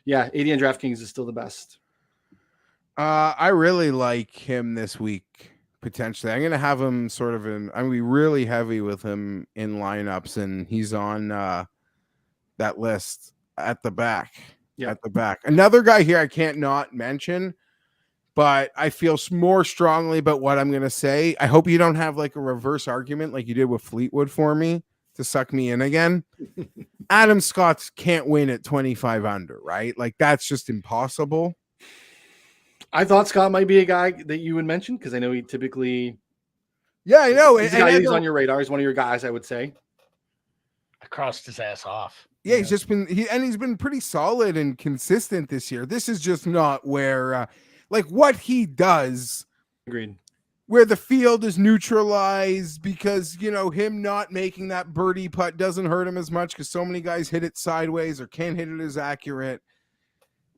Yeah, 80 on DraftKings is still the best. I really like him this week, potentially. I'm going to have him sort of I'm going to be really heavy with him in lineups, and he's on that list at the back. at the back. Another guy here I can't not mention, but I feel more strongly about what I'm going to say. I hope you don't have like a reverse argument like you did with Fleetwood for me to suck me in again. Adam Scott can't win at 25 under, right? Like that's just impossible. I thought Scott might be a guy that you would mention because I know he typically. Yeah, I know. He's a guy who's on your radar. He's one of your guys, I would say. I crossed his ass off. Yeah, he's just been he's been pretty solid and consistent this year. This is just not where like what he does. Agreed. Where the field is neutralized because, you know, him not making that birdie putt doesn't hurt him as much because so many guys hit it sideways or can't hit it as accurate.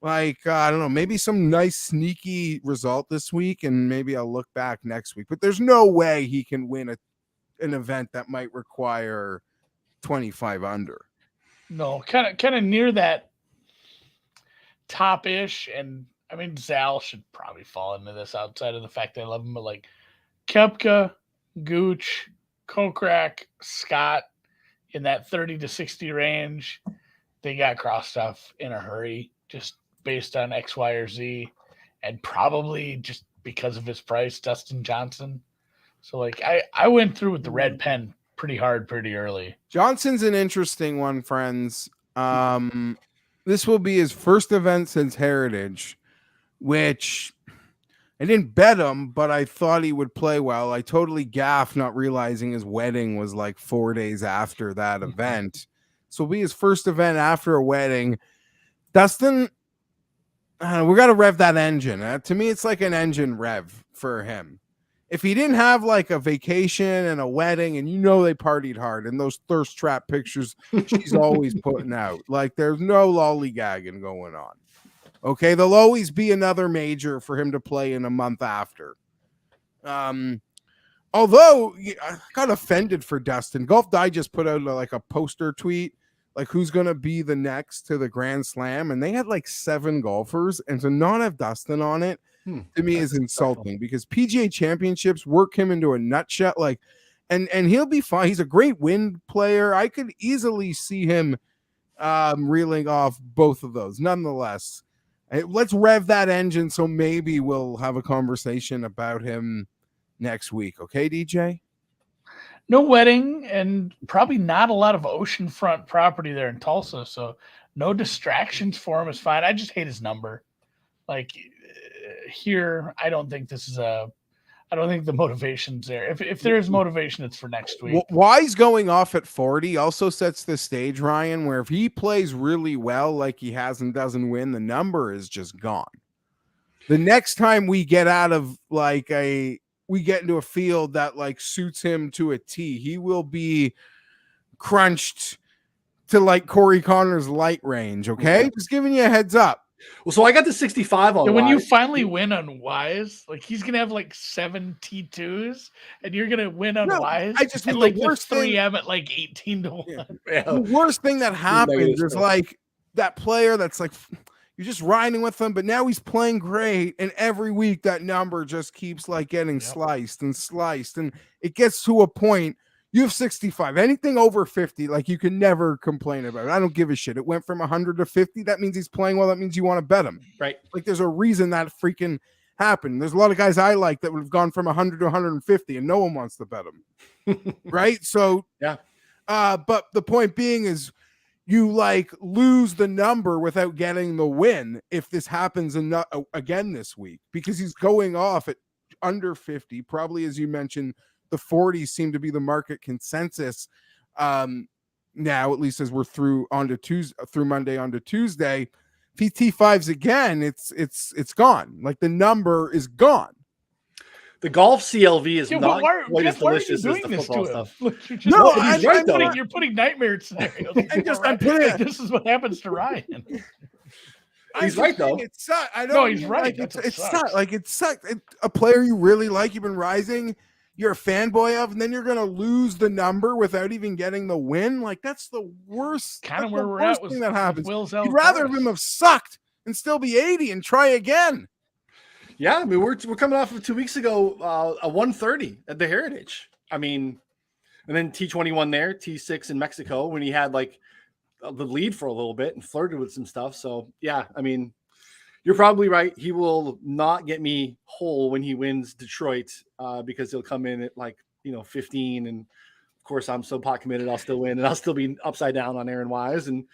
Like, I don't know, maybe some nice sneaky result this week and maybe I'll look back next week. But there's no way he can win an event that might require 25 under. No, kind of near that top-ish, and I mean Zal should probably fall into this outside of the fact that I love him, but like Koepka, Gooch, Kokrak, Scott in that 30 to 60 range, they got crossed off in a hurry just based on X, Y, or Z, and probably just because of his price, Dustin Johnson. So like I went through with the red pen pretty hard pretty early. Johnson's an interesting one, friends. This will be his first event since Heritage, which I didn't bet him, but I thought he would play well. I totally gaffed not realizing his wedding was like 4 days after that event. So it'll be his first event after a wedding. Dustin, we got to rev that engine. To me, it's like an engine rev for him. If he didn't have like a vacation and a wedding and you know they partied hard and those thirst trap pictures she's always putting out, like there's no lollygagging going on. Okay, there'll always be another major for him to play in a month after. Although I got offended for Dustin. Golf Digest put out like a poster tweet, like who's going to be the next to the Grand Slam. And they had like 7 golfers. And to not have Dustin on it, to me is insulting because PGA championships work him into a nutshell. Like, and he'll be fine. He's a great wind player. I could easily see him reeling off both of those. Nonetheless, let's rev that engine. So maybe we'll have a conversation about him next week. Okay, DJ? No wedding and probably not a lot of oceanfront property there in Tulsa. So no distractions for him is fine. I just hate his number. Like here, I don't think the motivation's there. If there is motivation, it's for next week. Wise going off at 40 also sets the stage, Ryan, where if he plays really well like he has and doesn't win, the number is just gone. The next time we get out of like we get into a field that like suits him to a T, he will be crunched to like Corey Connor's light range. Okay. Just giving you a heads up. Well, so I got the 65 on. Yeah, when you finally win on Wise, like he's gonna have like 7 T2s, and you're gonna win on Wise. I just mean like the worst 3M at like 18-1. Yeah. The worst thing that happens is like that player that's like you're just riding with him, but now he's playing great, and every week that number just keeps like getting sliced, and it gets to a point. You have 65. Anything over 50, like you can never complain about it. I don't give a shit. It went from 100 to 50. That means he's playing well. That means you want to bet him. Right. Like there's a reason that freaking happened. There's a lot of guys I like that would have gone from 100 to 150 and no one wants to bet him. Right. So, yeah. But the point being is you like lose the number without getting the win if this happens again this week because he's going off at under 50, probably as you mentioned. The 40s seem to be the market consensus now, at least as we're through Monday onto Tuesday. If he T5s again, it's gone. Like the number is gone. The golf CLV is not quite as delicious as the football stuff. You're putting nightmare scenarios. I'm putting like, this is what happens to Ryan. He's right though. It sucks. He's right. Like, it sucks. Like it sucks. A player you really like, you've been rising. You're a fanboy of, and then you're going to lose the number without even getting the win. Like that's the worst. Kind of where we're at thing that happens. You'd rather him have sucked and still be 80 and try again. Yeah, I mean we're coming off of 2 weeks ago a 130 at the Heritage. I mean, and then T21 there, T6 in Mexico when he had like the lead for a little bit and flirted with some stuff. So yeah, I mean, you're probably right. He will not get me whole when he wins Detroit because he'll come in at like 15, and of course I'm so pot committed I'll still win and I'll still be upside down on Aaron Wise, and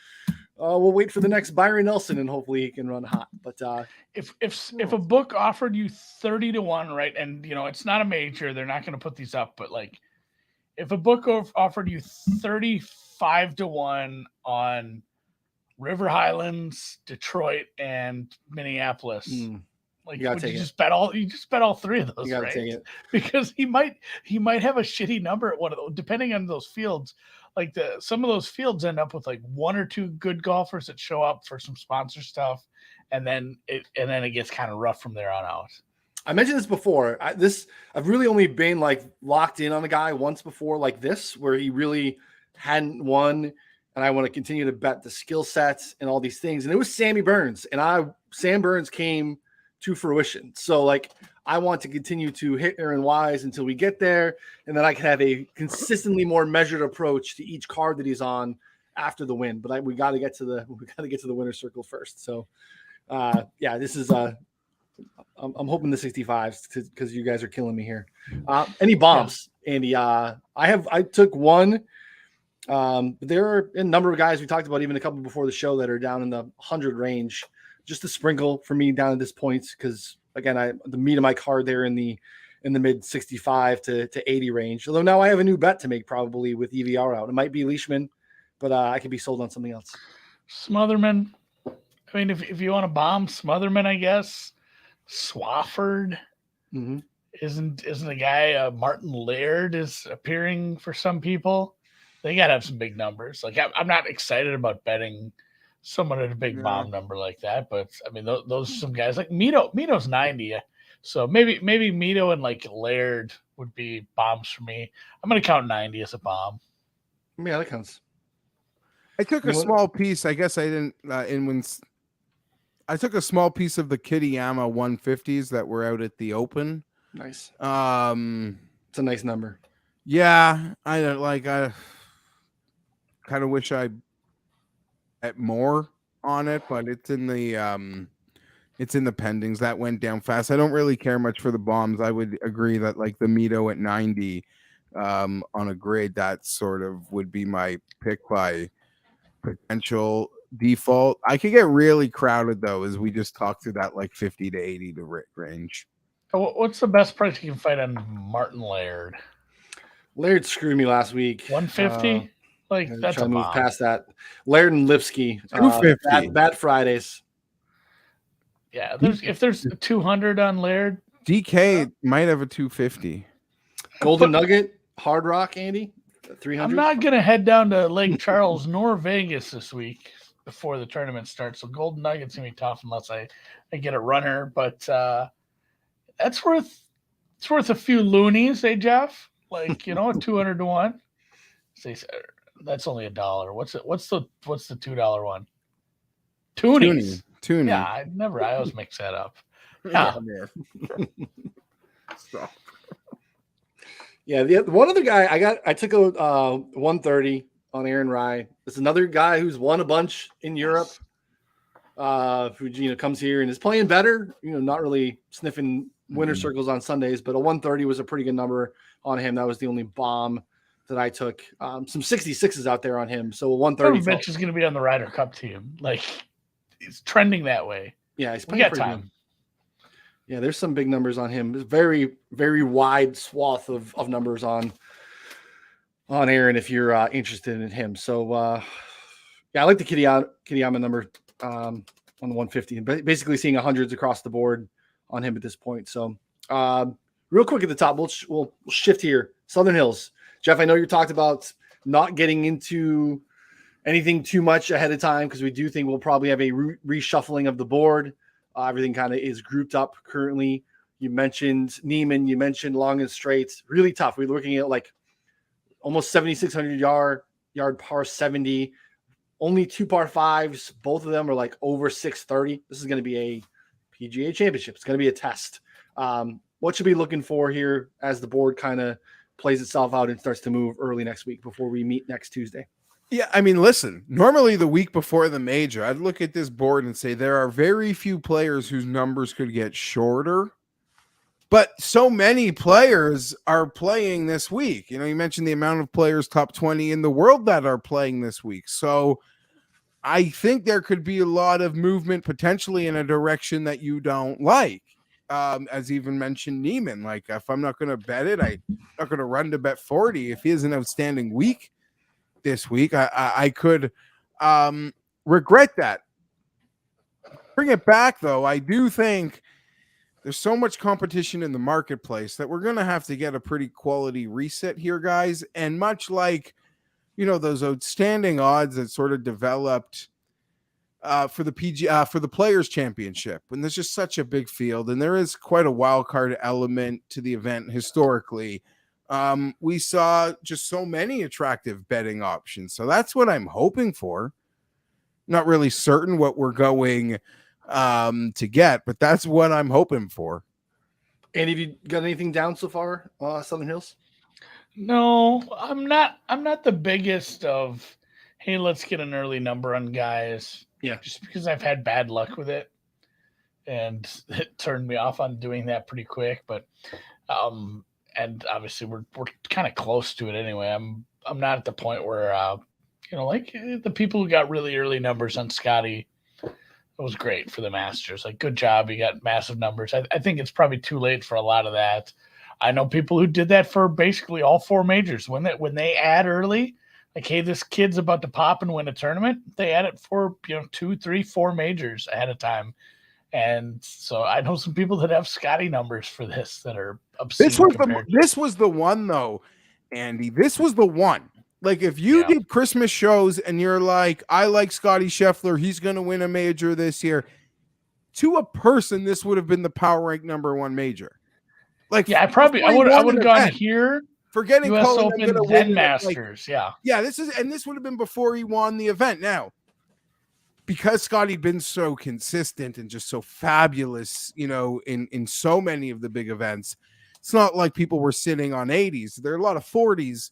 we'll wait for the next Byron Nelson and hopefully he can run hot. But if a book offered you 30-1, right, and it's not a major, they're not going to put these up, but like if a book offered you 35-1 on River Highlands, Detroit, and Minneapolis, like you just bet all three of those, right? Take it. Because he might have a shitty number at one of those, depending on those fields. Like some of those fields end up with like one or two good golfers that show up for some sponsor stuff, and then it gets kind of rough from there on out. I mentioned this before. I've really only been like locked in on a guy once before like this, where he really hadn't won, and I want to continue to bet the skill sets and all these things. And it was Sammy Burns, and Sam Burns came to fruition. So like I want to continue to hit Aaron Wise until we get there, and then I can have a consistently more measured approach to each card that he's on after the win. But we got to get to the winner's circle first. So yeah, this is I'm hoping the 65s because you guys are killing me here. Any bombs, Andy? I took one. There are a number of guys we talked about, even a couple before the show, that are down in the 100 range. Just a sprinkle for me down at this point, because again, the meat of my card there in the mid 65 to 80 range. Although now I have a new bet to make probably with EVR out. It might be Leishman, but I could be sold on something else. Smotherman. I mean, if you want to bomb Smotherman, I guess. Swafford isn't a guy. Martin Laird is appearing for some people. They got to have some big numbers. Like I'm not excited about betting someone at a big bomb number like that, but I mean those are some guys like Mito. Mito's 90, so maybe Mito and like Laird would be bombs for me. I'm going to count 90 as a bomb. Yeah, that counts. I took a small piece. I guess I didn't. I took a small piece of the Kitayama 150s that were out at the Open. Nice. It's a nice number. Yeah, I kind of wish I bet more on it, but it's in the pendings. That went down fast. I don't really care much for the bombs. I would agree that like the Mito at 90 on a grid, that sort of would be my pick by potential default. I could get really crowded though, as we just talked through that like 50 to 80 to range. What's the best price you can find on Martin Laird? Laird screwed me last week. 150. That's a move past that. Laird and Lipsky. 250. Bad Fridays. Yeah, if there's 200 on Laird, DK might have a 250. Golden Nugget, Hard Rock, Andy. 300. I'm not gonna head down to Lake Charles nor Vegas this week before the tournament starts. So Golden Nugget's gonna be tough unless I get a runner. But that's worth a few loonies, Geoff? Like 200-1. Say that's only $1. What's the $2 one? Toonies. Toonie. Yeah, I always mix that up. Yeah. Stop. Yeah, the one other guy I took a 130 on Aaron Rye. It's another guy who's won a bunch in Europe. Who comes here and is playing better. Not really sniffing winner circles on Sundays, but a 130 was a pretty good number on him. That was the only bomb that I took. Some 66s out there on him. So a 130. Mitch is going to be on the Ryder Cup team. Like it's trending that way. Yeah, he's we got time. Good. Yeah, there's some big numbers on him. There's very, very wide swath of numbers on Aaron if you're interested in him. So, I like the Kitayama number on the 150. And basically seeing hundreds across the board on him at this point. So, real quick at the top, we'll shift here. Southern Hills. Geoff, I know you talked about not getting into anything too much ahead of time because we do think we'll probably have a reshuffling of the board. Everything kind of is grouped up currently. You mentioned Neiman. You mentioned long and straights. Really tough. We're looking at like almost 7,600 yard par 70. Only 2 par 5s. Both of them are like over 630. This is going to be a PGA championship. It's going to be a test. What should we be looking for here as the board kind of plays itself out and starts to move early next week before we meet next Tuesday? Yeah, I mean, listen, normally the week before the major, I'd look at this board and say there are very few players whose numbers could get shorter, but so many players are playing this week. You know, you mentioned the amount of players top 20 in the world that are playing this week. So I think there could be a lot of movement potentially in a direction that you don't like. As even mentioned Neiman, like if I'm not going to bet it, I'm not going to run to bet 40. If he has an outstanding week this week, I could regret that. Bring it back, though. I do think there's so much competition in the marketplace that we're going to have to get a pretty quality reset here, guys. And much like, you know, those outstanding odds that sort of developed for the PGA for the Players Championship, when there's just such a big field and there is quite a wild card element to the event historically. We saw just so many attractive betting options. So that's what I'm hoping for. Not really certain what we're going to get, but that's what I'm hoping for. And have you got anything down so far, Southern Hills? No, I'm not the biggest of, hey, let's get an early number on guys. Yeah. Just because I've had bad luck with it. And it turned me off on doing that pretty quick. But and obviously we're kind of close to it anyway. I'm not at the point where you know, like the people who got really early numbers on Scotty, it was great for the Masters. Like, good job, you got massive numbers. I think it's probably too late for a lot of that. I know people who did that for basically all four majors. When they add early, like, hey, this kid's about to pop and win a tournament, they add it for 2, 3, 4 majors ahead of time. And so I know some people that have Scotty numbers for this that are obscene. This was the one, though, Andy. This was the one. Like, if you did Christmas shows and you're like, I like Scotty Scheffler, he's going to win a major this year. To a person, this would have been the power rank number 1 major. Like, yeah, I would have gone here. Forgetting US Colin, Open, then Masters. Like, this would have been before he won the event. Now, because Scotty'd been so consistent and just so fabulous, you know, in so many of the big events, it's not like people were sitting on 80s. There are a lot of 40s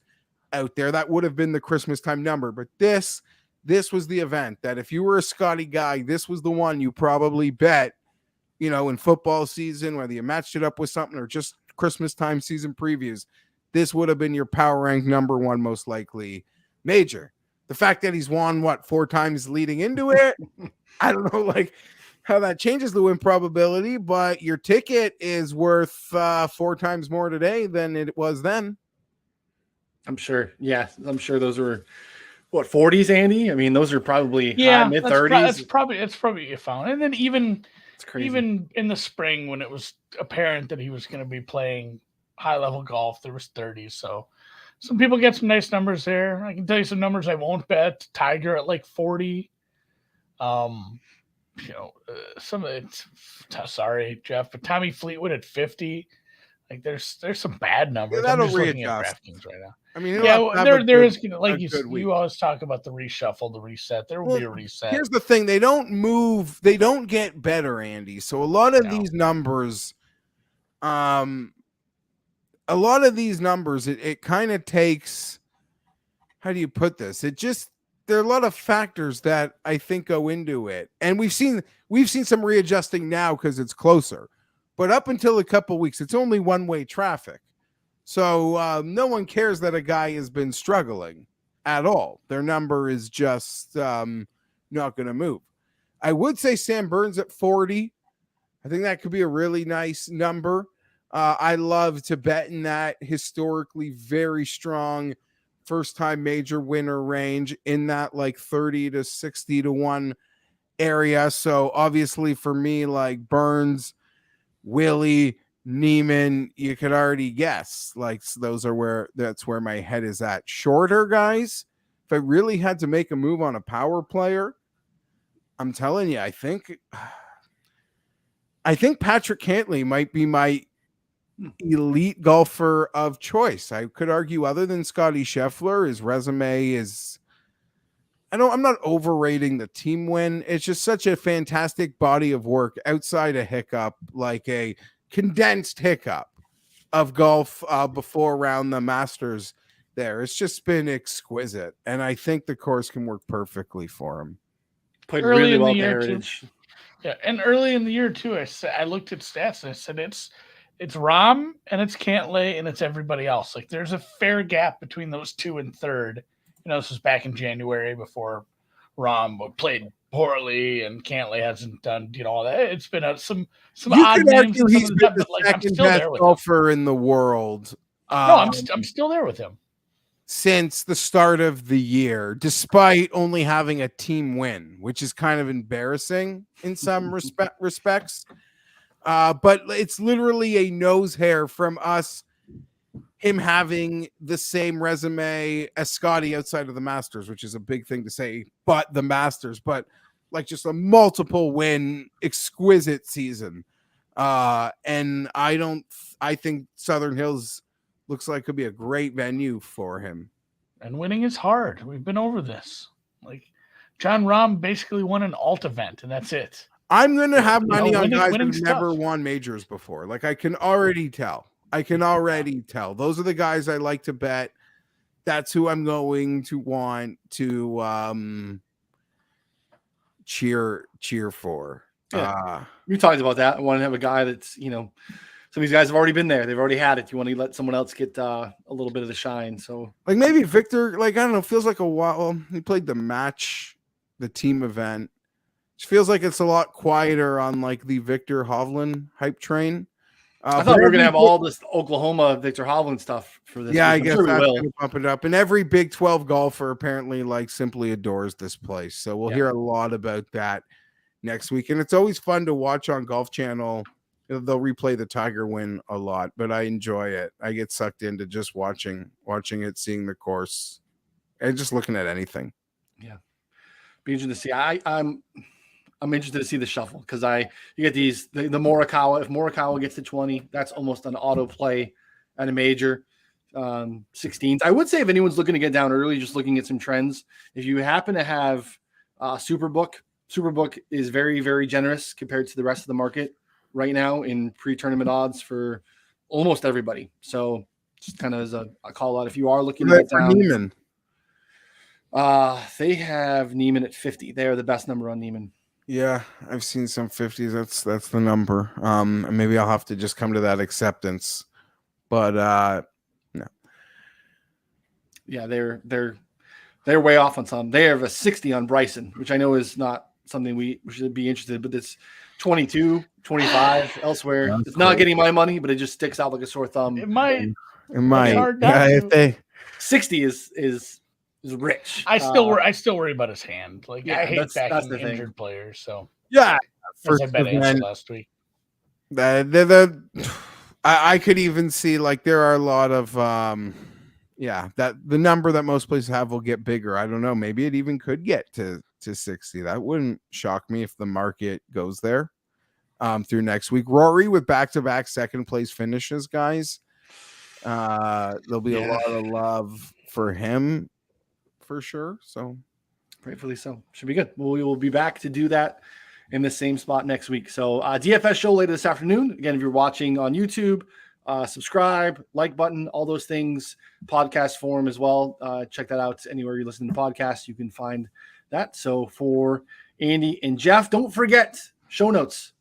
out there that would have been the Christmas time number. But this was the event that if you were a Scotty guy, this was the one you probably bet, you know, in football season, whether you matched it up with something or just Christmas time season previews, this would have been your power rank number 1 most likely major. The fact that he's won 4 times leading into it, I don't know like how that changes the win probability, but your ticket is worth 4 times more today than it was then. I'm sure. Yeah, I'm sure those were 40s, Andy. I mean, those are probably mid 30s. It's probably you found. And then even in the spring when it was apparent that he was going to be playing high level golf, there was 30s. So some people get some nice numbers there. I can tell you some numbers I won't bet. Tiger at like 40. Some of it's sorry, Geoff, but Tommy Fleetwood at 50. Like there's some bad numbers. Yeah, I'm just looking at DraftKings right now. I mean, there is like you always talk about the reshuffle, the reset. There will be a reset. Here's the thing: they don't move, they don't get better, Andy. So a lot of these numbers, it kind of takes. How do you put this? There are a lot of factors that I think go into it, and we've seen some readjusting now because it's closer. But up until a couple weeks, it's only one-way traffic. So no one cares that a guy has been struggling at all. Their number is just not going to move. I would say Sam Burns at 40. I think that could be a really nice number. I love to bet in that historically very strong first-time major winner range in that like 30 to 60 to 1 area. So obviously for me, like Burns, Willie, Neiman, you could already guess. Like that's where my head is at. Shorter guys, if I really had to make a move on a power player, I'm telling you, I think Patrick Cantlay might be my elite golfer of choice. I could argue other than Scotty Scheffler, his resume is, I'm not overrating the team win. It's just such a fantastic body of work outside a hiccup, like a condensed hiccup of golf before around the Masters there. It's just been exquisite, and I think the course can work perfectly for him. Played Early really in the well at the year, too. Heritage. Yeah, and early in the year too, I looked at stats and I said it's Rahm and it's Cantlay and it's everybody else. Like there's a fair gap between those two and third. This was back in January before Rahm played poorly and Cantlay hasn't done all that. It's been some You odd could names argue and some he's of the been depth, the but like I'm second still best there with him. golfer in the world. No, I'm still there with him Since the start of the year, despite only having a team win, which is kind of embarrassing in some respects. But it's literally a nose hair from us, him having the same resume as Scotty outside of the Masters, which is a big thing to say, but the Masters, but like just a multiple win, exquisite season. And I think Southern Hills looks like it could be a great venue for him. And winning is hard. We've been over this. Like John Rahm basically won an alt event, and that's it. I'm going to have money on guys that have stuff. never won majors before. Like I can already tell. Those are the guys I like to bet. That's who I'm going to want to cheer for. Yeah. We talked about that. I want to have a guy that's, some of these guys have already been there. They've already had it. You want to let someone else get a little bit of the shine. So like maybe Victor, like, I don't know, feels like a while. He played the team event. It feels like it's a lot quieter on like the Victor Hovland hype train. I thought we were going to have all this Oklahoma Victor Hovland stuff for this. Yeah, week. I guess that's going to bump it up. And every Big 12 golfer apparently like simply adores this place. So we'll hear a lot about that next week. And it's always fun to watch on Golf Channel. They'll replay the Tiger win a lot, but I enjoy it. I get sucked into just watching it, seeing the course, and just looking at anything. Yeah, be interesting to see. I'm interested to see the shuffle because you get the Morikawa. If Morikawa gets to 20, that's almost an auto play at a major. 16s. I would say if anyone's looking to get down early, just looking at some trends. If you happen to have Superbook is very, very generous compared to the rest of the market right now in pre-tournament odds for almost everybody. So just kind of as a call out, if you are looking to get down, Neiman. They have Neiman at 50. They are the best number on Neiman. Yeah, I've seen some 50s. That's the number. And maybe I'll have to just come to that acceptance. But no. Yeah, they're way off on some. They have a 60 on Bryson, which I know is not something we should be interested, but it's 22, 25 elsewhere. That's it's not getting my money, but it just sticks out like a sore thumb. It might. Yeah, 60 is rich. I still worry about his hand. Like I hate backing injured players. So yeah, I bet answer last week. I could even see like there are a lot of that the number that most places have will get bigger. I don't know. Maybe it even could get to 60. That wouldn't shock me if the market goes there through next week. Rory with back-to-back second place finishes, guys. There'll be a lot of love for him for sure. So gratefully so. Should be good. We will be back to do that in the same spot next week. So DFS show later this afternoon. Again, if you're watching on YouTube, subscribe, like button, all those things, podcast form as well. Check that out anywhere you listen to podcasts. You can find that. So for Andy and Geoff, don't forget show notes.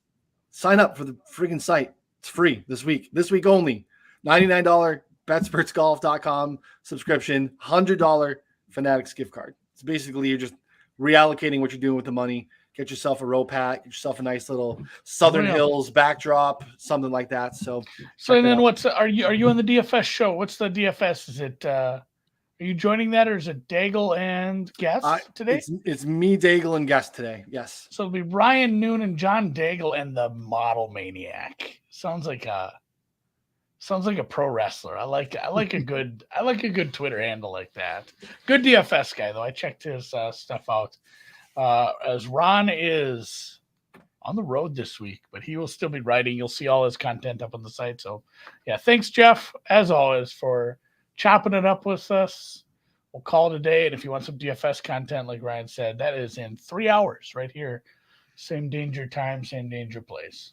Sign up for the freaking site. It's free this week only. $99 betspertsgolf.com subscription, $100 Fanatics gift card. It's basically you're just reallocating what you're doing with the money. Get yourself a row pack, get yourself a nice little Southern Hills backdrop, something like that. So and then are you on the DFS show? What's the DFS? Is it are you joining that, or is it Daigle and Guest today? It's me, Daigle, and Guest today. Yes. So it'll be Ryan Noonan, John Daigle, and the Model Maniac. Sounds like a pro wrestler. I like a good Twitter handle like that. Good DFS guy though. I checked his stuff out. As Ron is on the road this week, but he will still be writing. You'll see all his content up on the site. So yeah, thanks Geoff as always for chopping it up with us. We'll call it a day. And if you want some DFS content, like Ryan said, that is in 3 hours right here. Same danger time, same danger place.